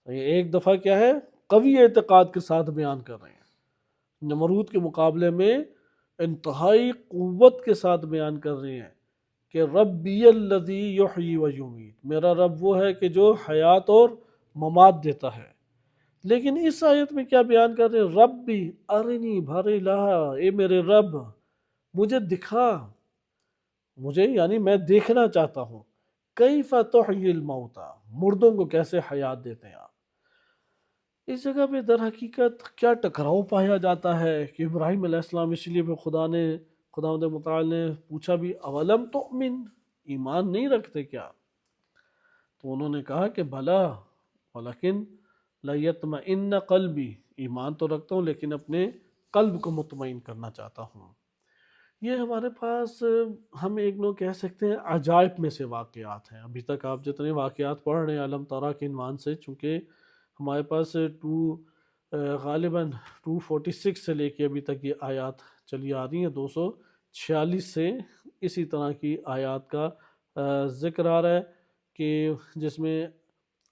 یہ ایک دفعہ کیا ہے، قوی اعتقاد کے ساتھ بیان کر رہے ہیں، نمرود کے مقابلے میں انتہائی قوت کے ساتھ بیان کر رہے ہیں کہ ربی الذی یحیی و یمیت، میرا رب وہ ہے کہ جو حیات اور ممات دیتا ہے۔ لیکن اس آیت میں کیا بیان کر رہے ہیں، ربی ارنی، بھارے الہ، اے میرے رب مجھے دکھا، مجھے یعنی میں دیکھنا چاہتا ہوں، کیف تحیی الموتى، مردوں کو کیسے حیات دیتے ہیں آپ۔ اس جگہ پہ در حقیقت کیا ٹکراؤ پایا جاتا ہے کہ ابراہیم علیہ السلام، اس لیے پھر خداوند متعال نے پوچھا بھی اولم تؤمن، ایمان نہیں رکھتے کیا؟ تو انہوں نے کہا کہ بلا ولیکن لیطمئن قلبی، ایمان تو رکھتا ہوں لیکن اپنے قلب کو مطمئن کرنا چاہتا ہوں۔ یہ ہمارے پاس ہم ایک نوع کہہ سکتے ہیں عجائب میں سے واقعات ہیں۔ ابھی تک آپ جتنے واقعات پڑھ رہے ہیں علم ترا کے عنوان سے، چونکہ ہمارے پاس غالباً 246 سے لے کے ابھی تک یہ آیات چلی آ رہی ہیں، 246 سے اسی طرح کی آیات کا ذکر آ رہا ہے کہ جس میں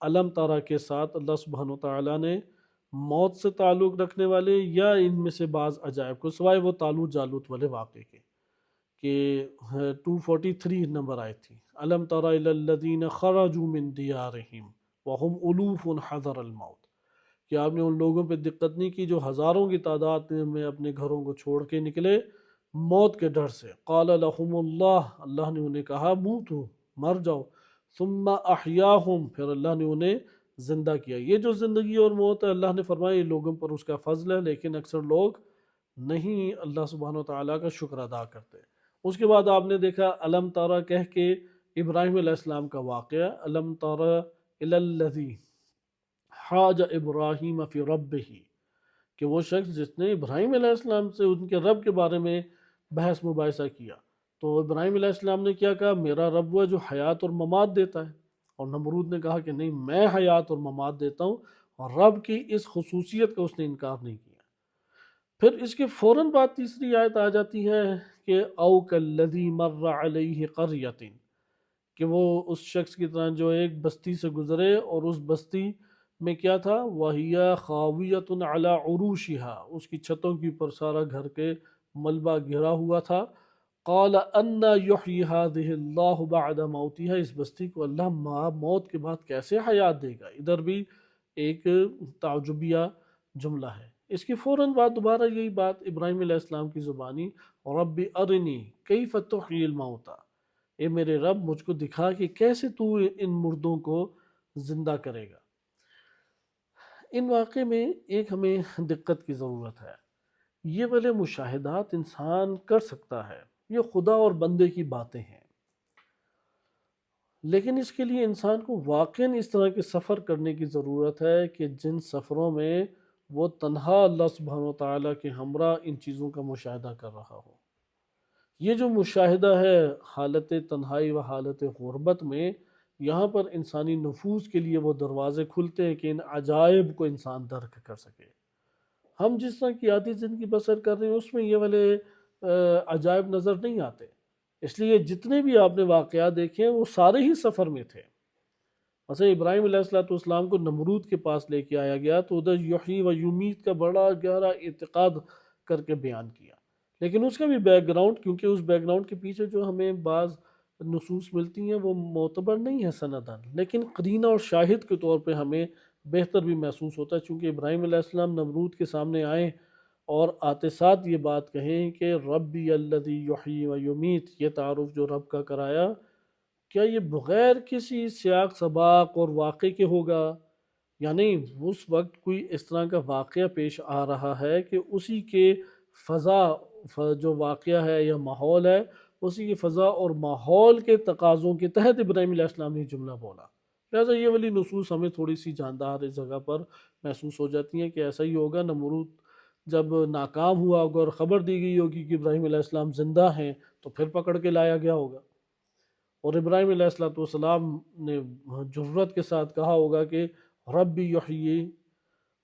علم ترا کے ساتھ اللہ سبحانہ وتعالیٰ نے موت سے تعلق رکھنے والے یا ان میں سے بعض عجائب کو، سوائے وہ طالوت جالوت والے واقعے کے، کہ 243 نمبر آئی تھی، علم تر الی الذین خرجوا من دیارہم وہم الوف حذر الموت، کہ آپ نے ان لوگوں پہ دقت نہیں کی جو ہزاروں کی تعداد میں اپنے گھروں کو چھوڑ کے نکلے موت کے ڈر سے۔ قال لهم اللہ، اللہ نے انہیں کہا موتو، مر جاؤ، ثم احیاہم، پھر اللہ نے انہیں زندہ کیا۔ یہ جو زندگی اور موت ہے، اللہ نے فرمایا یہ لوگوں پر اس کا فضل ہے، لیکن اکثر لوگ نہیں اللہ سبحانہ وتعالیٰ کا شکر ادا کرتے۔ اس کے بعد آپ نے دیکھا علم ترا کہہ کے ابراہیم علیہ السلام کا واقعہ، علم ترا الی الذی حاج ابراہیم فی ربہ، کہ وہ شخص جس نے ابراہیم علیہ السلام سے ان کے رب کے بارے میں بحث مباحثہ کیا، تو ابراہیم علیہ السلام نے کیا کہا، میرا رب وہ ہے جو حیات اور ممات دیتا ہے، اور نمرود نے کہا کہ نہیں، میں حیات اور ممات دیتا ہوں، اور رب کی اس خصوصیت کا اس نے انکار نہیں کیا۔ پھر اس کے فوراً بعد تیسری آیت آ جاتی ہے کہ او کالذی مر علیہ قریۃ، کہ وہ اس شخص کی طرح جو ایک بستی سے گزرے اور اس بستی میں کیا تھا، وَهِيَ خَاوِيَةٌ عَلَىٰ عُرُوشِهَا، اس کی چھتوں کے اوپر سارا گھر کے ملبہ گھرا ہوا تھا، قال انا یحیی هذه اللہ بعد موتها، اس بستی کو اللہ موت کے بعد کیسے حیات دے گا؟ ادھر بھی ایک تعجبیہ جملہ ہے۔ اس کی فوراً بعد دوبارہ یہی بات ابراہیم علیہ السلام کی زبانی، رب ارنی کیف تحیی الموتى، اے میرے رب مجھ کو دکھا کہ کیسے تو ان مردوں کو زندہ کرے گا۔ ان واقعے میں ایک ہمیں دقت کی ضرورت ہے، یہ والے مشاہدات انسان کر سکتا ہے، یہ خدا اور بندے کی باتیں ہیں، لیکن اس کے لیے انسان کو واقعاً اس طرح کے سفر کرنے کی ضرورت ہے کہ جن سفروں میں وہ تنہا اللہ سبحانہ وتعالیٰ کے ہمراہ ان چیزوں کا مشاہدہ کر رہا ہو۔ یہ جو مشاہدہ ہے حالت تنہائی و حالت غربت میں، یہاں پر انسانی نفوس کے لیے وہ دروازے کھلتے ہیں کہ ان عجائب کو انسان درک کر سکے۔ ہم جس طرح کی عادی زندگی بسر کر رہے ہیں اس میں یہ والے عجائب نظر نہیں آتے، اس لیے جتنے بھی آپ نے واقعات دیکھے ہیں وہ سارے ہی سفر میں تھے۔ مثلا ابراہیم علیہ السلام کو نمرود کے پاس لے کے آیا گیا تو ادھر یحیی و یمیت کا بڑا گہرا اعتقاد کر کے بیان کیا، لیکن اس کا بھی بیک گراؤنڈ، کیونکہ اس بیک گراؤنڈ کے پیچھے جو ہمیں بعض نصوص ملتی ہیں وہ معتبر نہیں ہے سندن، لیکن قرینہ اور شاہد کے طور پہ ہمیں بہتر بھی محسوس ہوتا ہے، چونکہ ابراہیم علیہ السلام نمرود کے سامنے آئیں اور آتے ساتھ یہ بات کہیں کہ ربی الذی یحیی و یمیت، یہ تعارف جو رب کا کرایا، کیا یہ بغیر کسی سیاق سباق اور واقعے کے ہوگا؟ یعنی اس وقت کوئی اس طرح کا واقعہ پیش آ رہا ہے کہ اسی کے فضا جو واقعہ ہے یا ماحول ہے، اسی کی فضا اور ماحول کے تقاضوں کے تحت ابراہیم علیہ السلام نے جملہ بولا۔ لہٰذا یہ والی نصوص ہمیں تھوڑی سی جاندار اس جگہ پر محسوس ہو جاتی ہیں کہ ایسا ہی ہوگا، نمرود جب ناکام ہوا ہوگا اور خبر دی گئی ہوگی کہ ابراہیم علیہ السلام زندہ ہیں تو پھر پکڑ کے لایا گیا ہوگا، اور ابراہیم علیہ السلام نے جرت کے ساتھ کہا ہوگا کہ ربی یحیی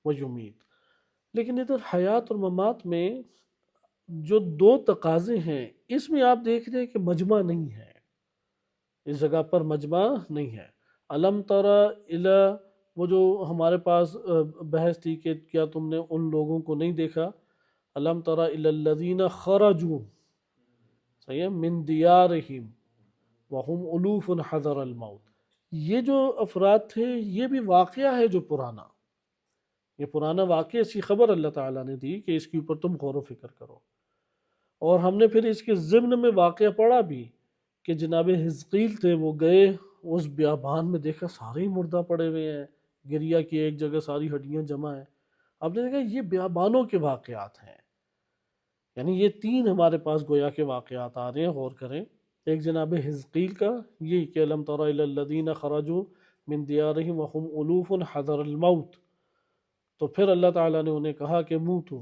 و یمیت۔ لیکن ادھر حیات اور ممات میں جو دو تقاضے ہیں، اس میں آپ دیکھ رہے ہیں کہ مجمع نہیں ہے، اس جگہ پر مجمع نہیں ہے۔ علم تری الی، وہ جو ہمارے پاس بحث تھی کہ کیا تم نے ان لوگوں کو نہیں دیکھا، علم تری الی الذین خرجوا، صحیح ہے، من دیارہم وَهُمْ أُلُوفٌ حَذَرَ الموت، یہ جو افراد تھے یہ بھی واقعہ ہے جو پرانا، یہ پرانا واقعہ، اس کی خبر اللہ تعالیٰ نے دی کہ اس کے اوپر تم غور و فکر کرو۔ اور ہم نے پھر اس کے ضمن میں واقعہ پڑھا بھی کہ جناب حزقیل تھے، وہ گئے اس بیابان میں، دیکھا سارے ہی مردہ پڑے ہوئے ہیں، گریا کی ایک جگہ ساری ہڈیاں جمع ہیں۔ اب نے دیکھا یہ بیابانوں کے واقعات ہیں، یعنی یہ تین ہمارے پاس گویا کے واقعات آ رہے ہیں، غور کریں۔ ایک جناب حزقیل کا، یہ کہ الم تری الی الذین خرجوا من دیارہم وہم الوف حذر الموت، تو پھر اللہ تعالیٰ نے انہیں کہا کہ موتو،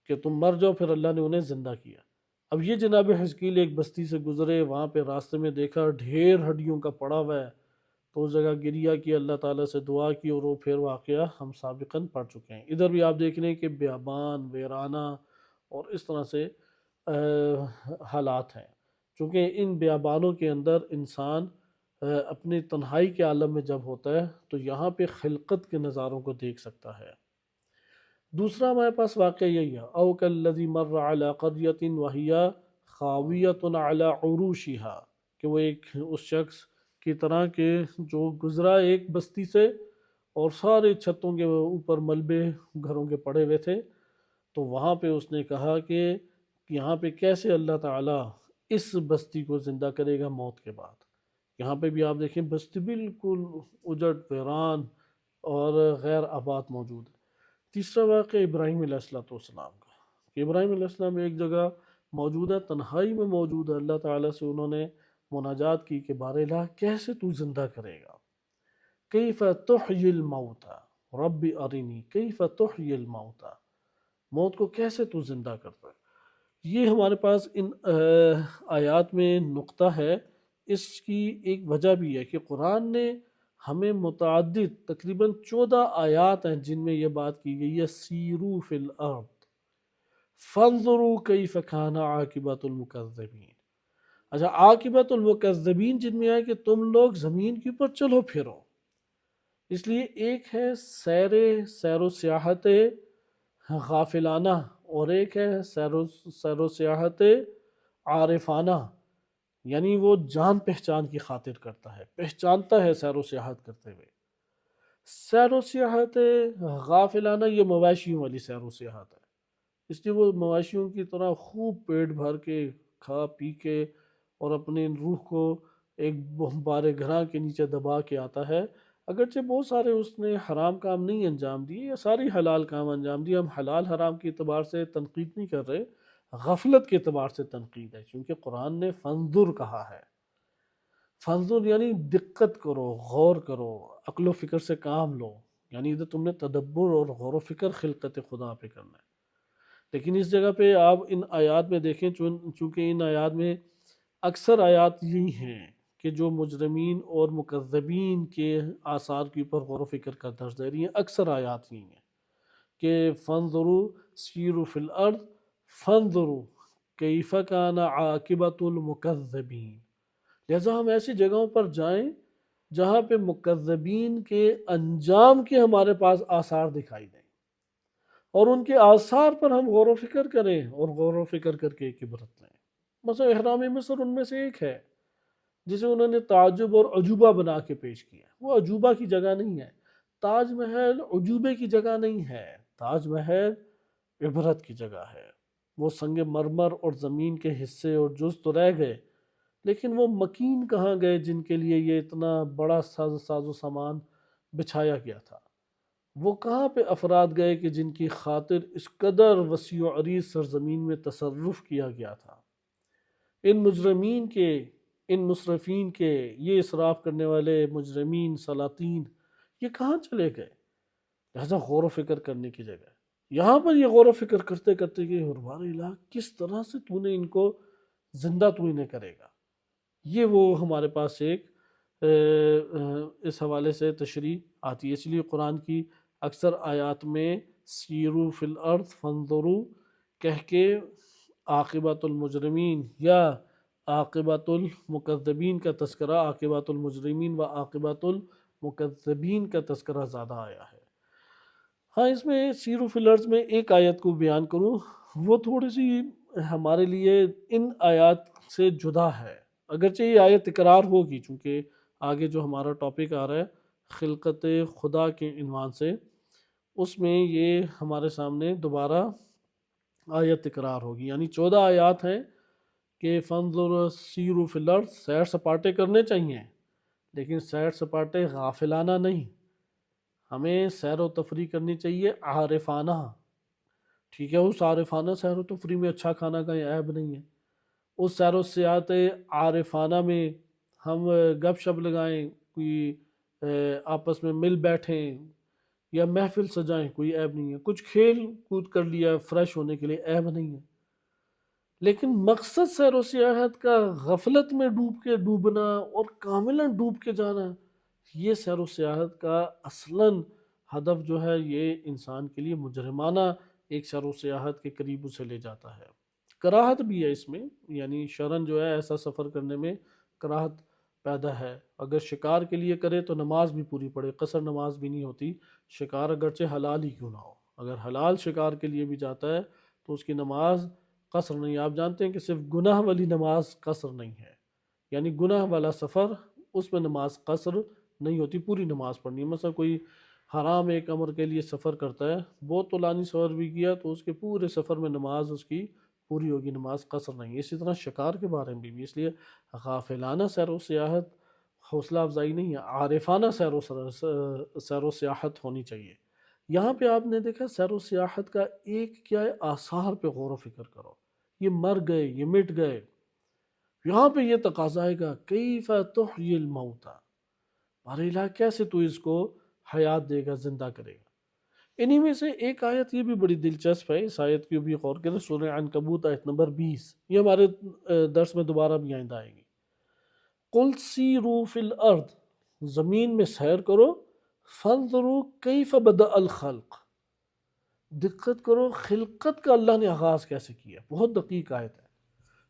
کہ تم مر جاؤ، پھر اللہ نے انہیں زندہ کیا۔ اب یہ جناب حزقیل ایک بستی سے گزرے، وہاں پہ راستے میں دیکھا ڈھیر ہڈیوں کا پڑا ہوا ہے، تو اس جگہ گریا کی، اللہ تعالیٰ سے دعا کی، اور وہ پھر واقعہ ہم سابقاً پڑھ چکے ہیں۔ ادھر بھی آپ دیکھ رہے ہیں کہ بیابان، ویرانہ اور اس طرح سے حالات ہیں، چونکہ ان بیابانوں کے اندر انسان اپنی تنہائی کے عالم میں جب ہوتا ہے تو یہاں پہ خلقت کے نظاروں کو دیکھ سکتا ہے۔ دوسرا ہمارے پاس واقعہ یہی ہے، او کالذی مر علی قریۃ وہی خاویۃ علی عروشها، کہ وہ ایک اس شخص کی طرح کہ جو گزرا ایک بستی سے اور سارے چھتوں کے اوپر ملبے گھروں کے پڑے ہوئے تھے، تو وہاں پہ اس نے کہا کہ یہاں پہ کیسے اللہ تعالیٰ اس بستی کو زندہ کرے گا موت کے بعد۔ یہاں پہ بھی آپ دیکھیں بستی بالکل اجڑ ویران اور غیر آباد موجود ہے۔ تیسرا واقعہ ابراہیم علیہ السلام کا، کہ ابراہیم علیہ السلام ایک جگہ موجود ہے، تنہائی میں موجود ہے، اللہ تعالیٰ سے انہوں نے مناجات کی کہ بار الہ کیسے تو زندہ کرے گا، کیف تحیی الموتى رب ارنی کیف تحیی الموتى، موت کو کیسے تو زندہ کرتا ہے۔ یہ ہمارے پاس ان آیات میں نقطہ ہے۔ اس کی ایک وجہ بھی ہے کہ قرآن نے ہمیں متعدد تقریباً 14 آیات ہیں جن میں یہ بات کی گئی ہے، سیروا فی الارض فانظروا کیف کان عاقبۃ المکذبین۔ اچھا، عاقبۃ المکذبین جن میں ہے کہ تم لوگ زمین کے اوپر چلو پھرو، اس لیے ایک ہے سیر و سیاحت غافلانہ، اور ایک ہے سیر و سیاحت عارفانہ یعنی وہ جان پہچان کی خاطر کرتا ہے، پہچانتا ہے سیر و سیاحت کرتے ہوئے۔ سیر و سیاحت غافلانہ یہ مویشیوں والی سیر و سیاحت ہے، اس لیے وہ مویشیوں کی طرح خوب پیٹ بھر کے کھا پی کے اور اپنے روح کو ایک بارے گھراں کے نیچے دبا کے آتا ہے، اگرچہ بہت سارے اس نے حرام کام نہیں انجام دیے، یا ساری حلال کام انجام دیے۔ ہم حلال حرام کے اعتبار سے تنقید نہیں کر رہے، غفلت کے اعتبار سے تنقید ہے، کیونکہ قرآن نے فنظر کہا ہے۔ فنظر یعنی دقت کرو، غور کرو، عقل و فکر سے کام لو، یعنی ادھر تم نے تدبر اور غور و فکر خلقت خدا پہ کرنا ہے۔ لیکن اس جگہ پہ آپ ان آیات میں دیکھیں، چونکہ ان آیات میں اکثر آیات یہی ہیں کہ جو مجرمین اور مکذبین کے آثار کے اوپر غور و فکر کا درس دے رہی ہیں، اکثر آیات یہی ہیں کہ فانظروا سیروا فی الارض فانظروا کیف کان عاقبۃ المکذبین۔ لہذا ہم ایسی جگہوں پر جائیں جہاں پہ مکذبین کے انجام کے ہمارے پاس آثار دکھائی دیں، اور ان کے آثار پر ہم غور و فکر کریں اور غور و فکر کر کے ایک عبرت لیں۔ مثلا احرام مصر ان میں سے ایک ہے جسے انہوں نے تعجب اور عجوبہ بنا کے پیش کیا۔ وہ عجوبہ کی جگہ نہیں ہے، تاج محل عجوبے کی جگہ نہیں ہے، تاج محل عبرت کی جگہ ہے۔ وہ سنگ مرمر اور زمین کے حصے اور جز تو رہ گئے، لیکن وہ مکین کہاں گئے جن کے لیے یہ اتنا بڑا ساز و سامان بچھایا گیا تھا؟ وہ کہاں پہ افراد گئے کہ جن کی خاطر اس قدر وسیع و عریض سرزمین میں تصرف کیا گیا تھا؟ ان مجرمین کے، ان مسرفین کے، یہ اسراف کرنے والے مجرمین سلاطین، یہ کہاں چلے گئے؟ لہذا غور و فکر کرنے کی جگہ ہے۔ یہاں پر یہ غور و فکر کرتے کرتے کہ ہمارے الہ کس طرح سے تو نے ان کو زندہ تو انہیں کرے گا، یہ وہ ہمارے پاس ایک اس حوالے سے تشریح آتی ہے۔ اس لیے قرآن کی اکثر آیات میں سیرو فی الارض فانظروا کہہ کے عاقبۃ المجرمین یا عاقبۃ المکذبین کا تذکرہ، عاقبۃ المجرمین و عاقبۃ المکذبین کا تذکرہ زیادہ آیا ہے۔ ہاں، اس میں سیرو فی الارض میں ایک آیت کو بیان کروں، وہ تھوڑی سی ہمارے لیے ان آیات سے جدا ہے، اگرچہ یہ آیت تکرار ہوگی چونکہ آگے جو ہمارا ٹاپک آ رہا ہے خلقت خدا کے عنوان سے، اس میں یہ ہمارے سامنے دوبارہ آیت تکرار ہوگی۔ یعنی 14 آیات ہیں کہ فانظر سیروا فی الارض، سیر سپاٹے کرنے چاہیے، لیکن سیر سپاٹے غافلانہ نہیں، ہمیں سیر و تفریح کرنی چاہیے عارفانہ۔ ٹھیک ہے، اس عارفانہ سیر و تفریح میں اچھا کھانا کا عیب نہیں ہے، اس سیر و سیاحت عارفانہ میں ہم گپ شپ لگائیں، کوئی آپس میں مل بیٹھیں یا محفل سجائیں، کوئی عیب نہیں ہے، کچھ کھیل کود کر لیا فریش ہونے کے لیے، عیب نہیں ہے۔ لیکن مقصد سیر و سیاحت کا غفلت میں ڈوبنا اور کاملاً ڈوب کے جانا، یہ سیر و سیاحت کا اصلاً ہدف جو ہے یہ انسان کے لیے مجرمانہ ایک سیر و سیاحت کے قریب اسے لے جاتا ہے۔ کراہت بھی ہے اس میں، یعنی شرعاً جو ہے ایسا سفر کرنے میں کراہت پیدا ہے۔ اگر شکار کے لیے کرے تو نماز بھی پوری پڑے، قصر نماز بھی نہیں ہوتی، شکار اگرچہ حلال ہی کیوں نہ ہو، اگر حلال شکار کے لیے بھی جاتا ہے تو اس کی نماز قصر نہیں۔ آپ جانتے ہیں کہ صرف گناہ والی نماز قصر نہیں ہے، یعنی گناہ والا سفر اس میں نماز قصر نہیں ہوتی، پوری نماز پڑھنی ہے۔ مثلا کوئی حرام ایک امر کے لیے سفر کرتا ہے، بہت طولانی سفر بھی کیا تو اس کے پورے سفر میں نماز اس کی پوری ہوگی، نماز قصر نہیں ہے۔ اسی طرح شکار کے بارے میں بھی، اس لیے غافلانہ سیر و سیاحت حوصلہ افزائی نہیں ہے، عارفانہ سیر و سیاحت ہونی چاہیے۔ یہاں پہ آپ نے دیکھا سیر و سیاحت کا ایک کیا ہے، آثار پہ غور و فکر کرو، یہ مر گئے، یہ مٹ گئے، یہاں پہ یہ تقاضا آئے گا کیف تحیی الموتى، بارے الہ کیسے تو اس کو حیات دے گا، زندہ کرے گا۔ انہی میں سے ایک آیت یہ بھی بڑی دلچسپ ہے، اس آیت کی بھی غور کریں، سورہ عنکبوت آیت نمبر 20، یہ ہمارے درس میں دوبارہ بھی آئندہ آئے گی۔ قل سیروا فی الارض، زمین میں سیر کرو، فانظروا کیف بدأ الخلق، دقت کرو خلقت کا اللہ نے آغاز کیسے کیا۔ بہت دقیق آیت ہے،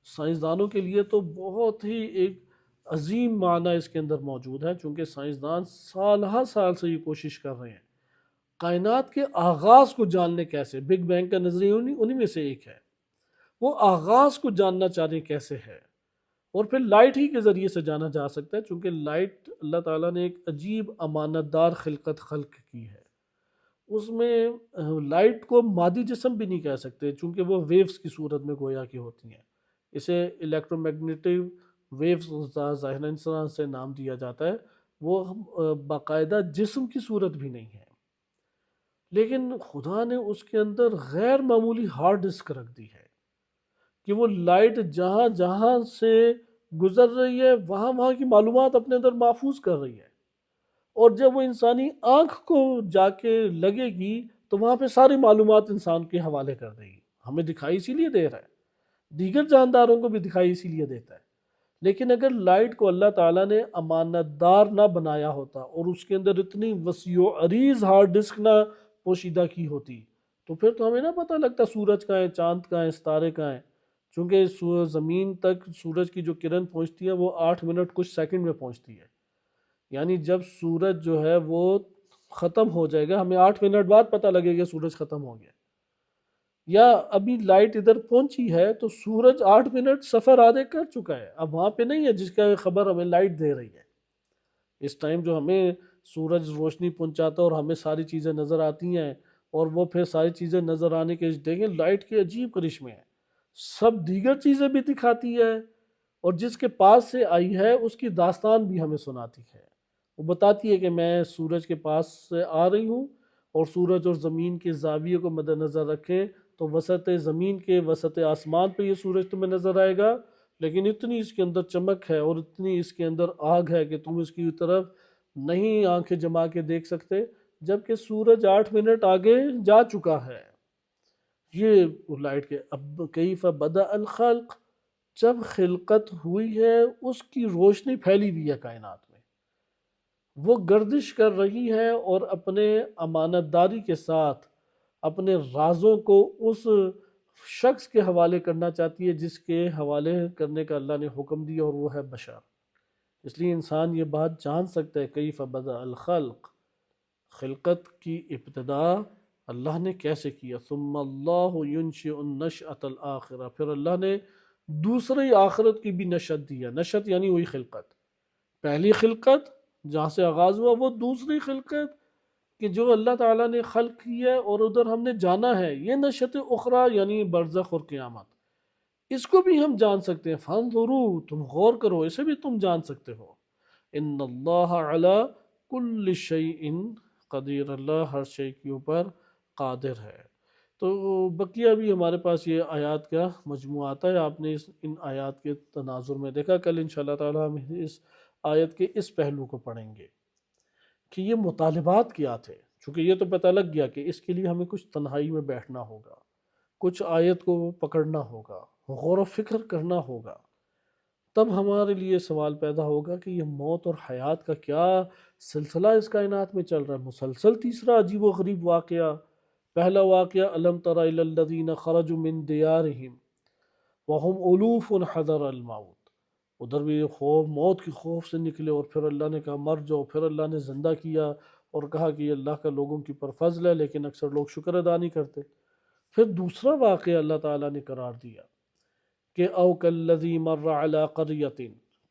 سائنسدانوں کے لیے تو بہت ہی ایک عظیم معنی اس کے اندر موجود ہے، چونکہ سائنسدان سال ہر سال سے یہ کوشش کر رہے ہیں کائنات کے آغاز کو جاننے کیسے۔ بگ بینگ کا نظریہ انہی میں سے ایک ہے۔ وہ آغاز کو جاننا چاہ رہے ہیں کیسے ہے، اور پھر لائٹ ہی کے ذریعے سے جانا جا سکتا ہے، چونکہ لائٹ اللہ تعالیٰ نے ایک عجیب امانت دار خلق کی ہے۔ اس میں لائٹ کو مادی جسم بھی نہیں کہہ سکتے، چونکہ وہ ویوز کی صورت میں گویا کی ہوتی ہیں، اسے الیکٹرو میگنیٹو ویوز ظاہراً اس طرح سے نام دیا جاتا ہے، وہ باقاعدہ جسم کی صورت بھی نہیں ہے، لیکن خدا نے اس کے اندر غیر معمولی ہارڈ ڈسک رکھ دی ہے کہ وہ لائٹ جہاں جہاں سے گزر رہی ہے وہاں وہاں کی معلومات اپنے اندر محفوظ کر رہی ہے، اور جب وہ انسانی آنکھ کو جا کے لگے گی تو وہاں پہ ساری معلومات انسان کے حوالے کر دے گی۔ ہمیں دکھائی اسی لیے دے رہا ہے، دیگر جانداروں کو بھی دکھائی اسی لیے دیتا ہے، لیکن اگر لائٹ کو اللہ تعالیٰ نے امانت دار نہ بنایا ہوتا اور اس کے اندر اتنی وسیع و عریض ہارڈ ڈسک نہ پوشیدہ کی ہوتی تو پھر تو ہمیں نہ پتہ لگتا سورج کہاں ہے، چاند کہاں ہے، ستارے کہاں ہیں، چونکہ زمین تک سورج کی جو کرن پہنچتی ہے وہ 8 منٹ کچھ سیکنڈ میں پہنچتی ہے، یعنی جب سورج جو ہے وہ ختم ہو جائے گا ہمیں 8 منٹ بعد پتہ لگے گا سورج ختم ہو گیا، یا ابھی لائٹ ادھر پہنچی ہے تو سورج 8 منٹ سفر آدھے کر چکا ہے، اب وہاں پہ نہیں ہے جس کا خبر ہمیں لائٹ دے رہی ہے۔ اس ٹائم جو ہمیں سورج روشنی پہنچاتا ہے اور ہمیں ساری چیزیں نظر آتی ہیں، اور وہ پھر ساری چیزیں نظر آنے کے دیکھیں لائٹ کے عجیب کرشمے ہیں، سب دیگر چیزیں بھی دکھاتی ہے، اور جس کے پاس سے آئی ہے اس کی داستان بھی ہمیں سناتی ہے، وہ بتاتی ہے کہ میں سورج کے پاس سے آ رہی ہوں، اور سورج اور زمین کے زاویے کو مد نظر رکھیں تو وسط زمین کے وسط آسمان پہ یہ سورج تمہیں نظر آئے گا، لیکن اتنی اس کے اندر چمک ہے اور اتنی اس کے اندر آگ ہے کہ تم اس کی طرف نہیں آنکھیں جما کے دیکھ سکتے، جبکہ سورج 8 منٹ آگے جا چکا ہے۔ یہ لائٹ کے اب کیف بدأ الخلق، جب خلقت ہوئی ہے اس کی روشنی پھیلی ہوئی ہے کائنات میں، وہ گردش کر رہی ہے اور اپنے امانت داری کے ساتھ اپنے رازوں کو اس شخص کے حوالے کرنا چاہتی ہے جس کے حوالے کرنے کا اللہ نے حکم دیا، اور وہ ہے بشر۔ اس لیے انسان یہ بات جان سکتا ہے کیف بدأ الخلق، خلقت کی ابتدا اللہ نے کیسے کیا، ثم اللہ ینشئ النشأۃ الآخرہ، پھر اللہ نے دوسری آخرت کی بھی نشأت دیا، نشأت یعنی وہی خلقت، پہلی خلقت جہاں سے آغاز ہوا وہ دوسری خلقت کہ جو اللہ تعالیٰ نے خلق کی ہے اور ادھر ہم نے جانا ہے، یہ نشأت اخری یعنی برزخ اور قیامت، اس کو بھی ہم جان سکتے ہیں، فانظروا، تم غور کرو، اسے بھی تم جان سکتے ہو، ان اللہ علی کل شیء قدیر، اللہ ہر شے کے اوپر قادر ہے۔ تو بقیہ بھی ہمارے پاس یہ آیات کا مجموعہ آتا ہے، آپ نے ان آیات کے تناظر میں دیکھا، کل انشاءاللہ تعالی ہم اس آیت کے اس پہلو کو پڑھیں گے کہ یہ مطالبات کیا تھے، چونکہ یہ تو پتہ لگ گیا کہ اس کے لیے ہمیں کچھ تنہائی میں بیٹھنا ہوگا، کچھ آیت کو پکڑنا ہوگا، غور و فکر کرنا ہوگا، تب ہمارے لیے سوال پیدا ہوگا کہ یہ موت اور حیات کا کیا سلسلہ اس کائنات میں چل رہا ہے، مسلسل تیسرا عجیب و غریب واقعہ۔ پہلا واقعہ الم تر الی الذین خرجوا من دیارہم وہم الوف حذر الموت، ادھر بھی خوف، موت کے خوف سے نکلے، اور پھر اللہ نے کہا مر جاؤ، پھر اللہ نے زندہ کیا اور کہا کہ یہ اللہ کا لوگوں کی پر فضل ہے، لیکن اکثر لوگ شکر ادا نہیں کرتے۔ پھر دوسرا واقعہ اللہ تعالیٰ نے قرار دیا کہ او کالذی مر علی قریۃ،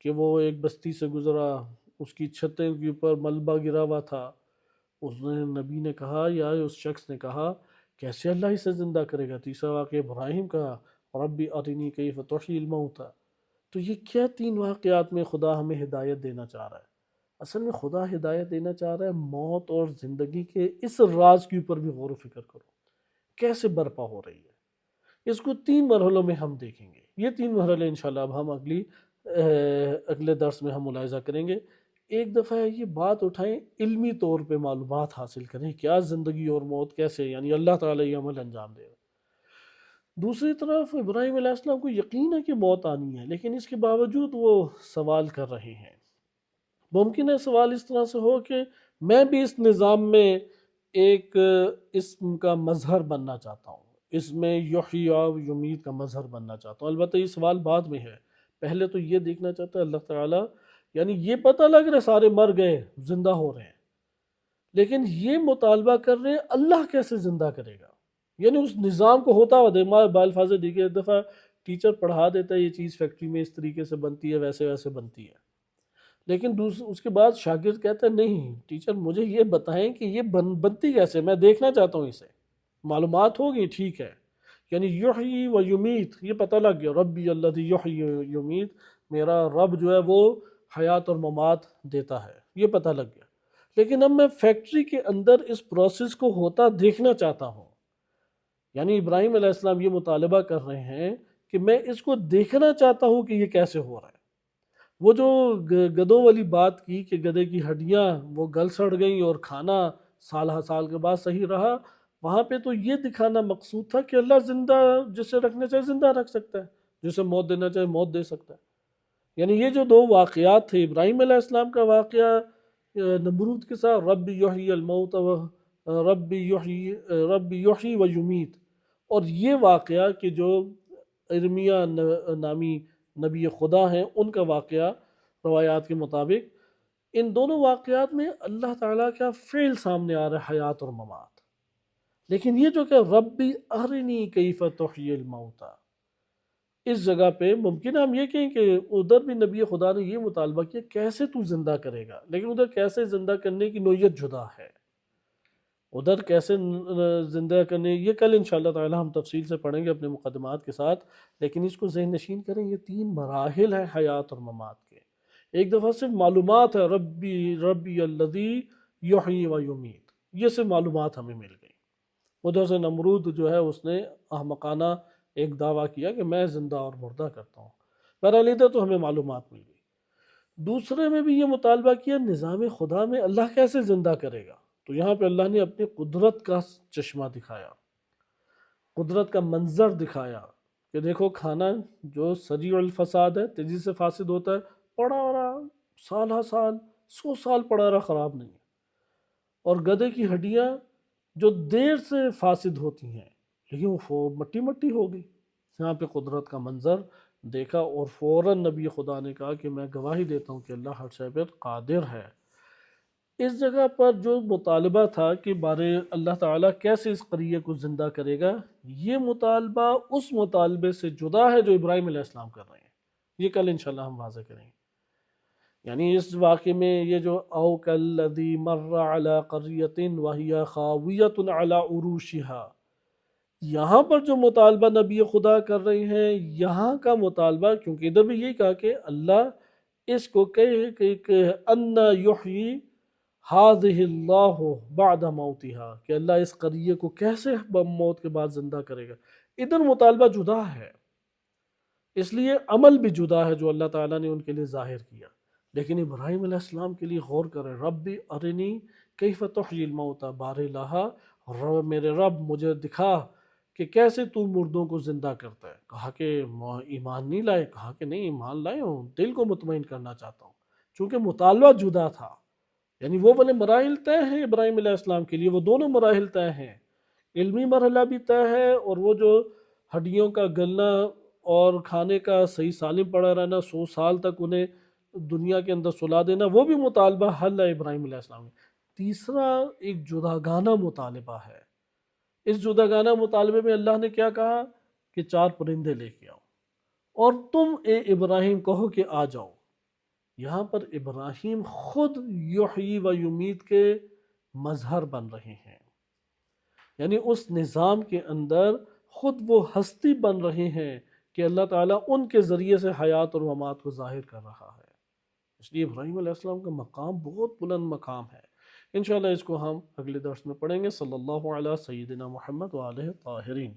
کہ وہ ایک بستی سے گزرا، اس کی چھتیں کے اوپر ملبہ گرا ہوا تھا، اس نے نبی نے کہا یا اس شخص نے کہا کیسے اللہ اسے زندہ کرے گا۔ تیسرا واقعہ ابراہیم کا، ربی ارنی کیف تحیی الموتى۔ تو یہ کیا تین واقعات میں خدا ہمیں ہدایت دینا چاہ رہا ہے؟ اصل میں خدا ہدایت دینا چاہ رہا ہے موت اور زندگی کے اس راز کے اوپر بھی غور و فکر کرو، کیسے برپا ہو رہی ہے۔ اس کو 3 مرحلوں میں ہم دیکھیں گے، یہ 3 مرحلے انشاءاللہ اب ہم اگلے درس میں ہم ملاحظہ کریں گے۔ ایک دفعہ یہ بات اٹھائیں، علمی طور پہ معلومات حاصل کریں، کیا زندگی اور موت کیسے، یعنی اللہ تعالیٰ یہ عمل انجام دے رہا ہے۔ دوسری طرف ابراہیم علیہ السلام کو یقین ہے کہ موت آنی ہے، لیکن اس کے باوجود وہ سوال کر رہے ہیں۔ ممکن ہے سوال اس طرح سے ہو کہ میں بھی اس نظام میں ایک اسم کا مظہر بننا چاہتا ہوں، اس میں یحیی و یمیت کا مظہر بننا چاہتا ہوں۔ البتہ یہ سوال بعد میں ہے، پہلے تو یہ دیکھنا چاہتا ہے اللہ تعالیٰ، یعنی یہ پتہ لگ رہا ہے سارے مر گئے زندہ ہو رہے ہیں، لیکن یہ مطالبہ کر رہے ہیں اللہ کیسے زندہ کرے گا، یعنی اس نظام کو ہوتا ہوا دے بالفاظ دیکھیے، ایک دفعہ ٹیچر پڑھا دیتا ہے یہ چیز فیکٹری میں اس طریقے سے بنتی ہے، ویسے ویسے بنتی ہے، لیکن اس کے بعد شاگرد کہتا ہے نہیں ٹیچر مجھے یہ بتائیں کہ یہ بنتی کیسے، میں دیکھنا چاہتا ہوں اسے، معلومات ہوگی ٹھیک ہے، یعنی یحیی و یمیت یہ پتہ لگ گیا، ربی الذی یحیی و یمیت، میرا رب جو ہے وہ حیات اور ممات دیتا ہے، یہ پتہ لگ گیا، لیکن اب میں فیکٹری کے اندر اس پروسیس کو ہوتا دیکھنا چاہتا ہوں، یعنی ابراہیم علیہ السلام یہ مطالبہ کر رہے ہیں کہ میں اس کو دیکھنا چاہتا ہوں کہ یہ کیسے ہو رہا ہے۔ وہ جو گدوں والی بات کی کہ گدے کی ہڈیاں وہ گل سڑ گئیں اور کھانا سال ہر سال کے بعد صحیح رہا، وہاں پہ تو یہ دکھانا مقصود تھا کہ اللہ زندہ جسے رکھنا چاہے زندہ رکھ سکتا ہے، جسے موت دینا چاہے موت دے سکتا ہے۔ یعنی یہ جو دو واقعات تھے، ابراہیم علیہ السلام کا واقعہ نمرود کے ساتھ رب یحیی الموت و رب یحیی و یمیت، اور یہ واقعہ کہ جو ارمیہ نامی نبی خدا ہیں ان کا واقعہ روایات کے مطابق، ان دونوں واقعات میں اللہ تعالیٰ کا فعل سامنے آ رہا ہے، حیات اور ممات، لیکن یہ جو کہ ربی ارنی کیف تحیی الموتى، اس جگہ پہ ممکن ہے ہم یہ کہیں کہ ادھر بھی نبی خدا نے یہ مطالبہ کیا کیسے تو زندہ کرے گا، لیکن ادھر کیسے زندہ کرنے کی نوعیت جدا ہے، ادھر کیسے زندہ کرنے، یہ کل انشاءاللہ تعالی ہم تفصیل سے پڑھیں گے اپنے مقدمات کے ساتھ، لیکن اس کو ذہن نشین کریں، یہ تین مراحل ہیں حیات اور ممات کے۔ ایک دفعہ صرف معلومات ہے ربی الذی یحیی و یمیت، یہ صرف معلومات ہمیں مل گئی، ادھر سے نمرود جو ہے اس نے احمقانہ ایک دعویٰ کیا کہ میں زندہ اور مردہ کرتا ہوں، بہرحال ادھر تو ہمیں معلومات مل گئی۔ دوسرے میں بھی یہ مطالبہ کیا نظام خدا میں اللہ کیسے زندہ کرے گا، تو یہاں پہ اللہ نے اپنی قدرت کا چشمہ دکھایا، قدرت کا منظر دکھایا کہ دیکھو کھانا جو سریع الفساد ہے، تیزی سے فاسد ہوتا ہے، پڑا رہا سال ہر سال 100 سال پڑا رہا خراب نہیں ہے، اور گدھے کی ہڈیاں جو دیر سے فاسد ہوتی ہیں لیکن وہ مٹی مٹی ہو گئی، یہاں پہ قدرت کا منظر دیکھا، اور فوراً نبی خدا نے کہا کہ میں گواہی دیتا ہوں کہ اللہ ہر شے پر قادر ہے۔ اس جگہ پر جو مطالبہ تھا کہ بارے اللہ تعالیٰ کیسے اس قریے کو زندہ کرے گا، یہ مطالبہ اس مطالبے سے جدا ہے جو ابراہیم علیہ السلام کر رہے ہیں، یہ کل انشاءاللہ ہم واضح کریں گے۔ یعنی اس واقعے میں یہ جو او کالذی مر علی قریۃ وہی خاویۃ علی عروشها، یہاں پر جو مطالبہ نبی خدا کر رہے ہیں، یہاں کا مطالبہ کیونکہ ادھر بھی یہی کہا کہ اللہ اس کو کہ ان یحیی ہذہ اللہ بعد موتها، کہ اللہ اس قریے کو کیسے موت کے بعد زندہ کرے گا، ادھر مطالبہ جدا ہے، اس لیے عمل بھی جدا ہے جو اللہ تعالیٰ نے ان کے لیے ظاہر کیا، لیکن ابراہیم علیہ السلام کے لیے غور کریں، ربی ارنی کیف تحیی الموتى، بار الہ میرے رب مجھے دکھا کہ کیسے تو مردوں کو زندہ کرتا ہے، کہا کہ ایمان نہیں لائے، کہا کہ نہیں ایمان لائے ہوں، دل کو مطمئن کرنا چاہتا ہوں، چونکہ مطالبہ جدا تھا، یعنی وہ والے مراحل طے ہیں ابراہیم علیہ السلام کے لیے، وہ دونوں مراحل طے ہیں، علمی مرحلہ بھی طے ہے، اور وہ جو ہڈیوں کا گلنا اور کھانے کا صحیح سالم پڑا رہنا 100 سال تک انہیں دنیا کے اندر سلا دینا، وہ بھی مطالبہ حل ہے ابراہیم علیہ السلام نے۔ تیسرا ایک جداگانہ مطالبہ ہے، اس جداگانہ مطالبے میں اللہ نے کیا کہا کہ 4 پرندے لے کے آؤ اور تم اے ابراہیم کہو کہ آ جاؤ، یہاں پر ابراہیم خود یحیی و یمیت کے مظہر بن رہے ہیں، یعنی اس نظام کے اندر خود وہ ہستی بن رہے ہیں کہ اللہ تعالیٰ ان کے ذریعے سے حیات اور ممات کو ظاہر کر رہا ہے، اس لیے ابراہیم علیہ السلام کا مقام بہت بلند مقام ہے۔ انشاءاللہ اس کو ہم اگلے درس میں پڑھیں گے۔ صلی اللہ علیہ سیدنا محمد وآلہ طاہرین۔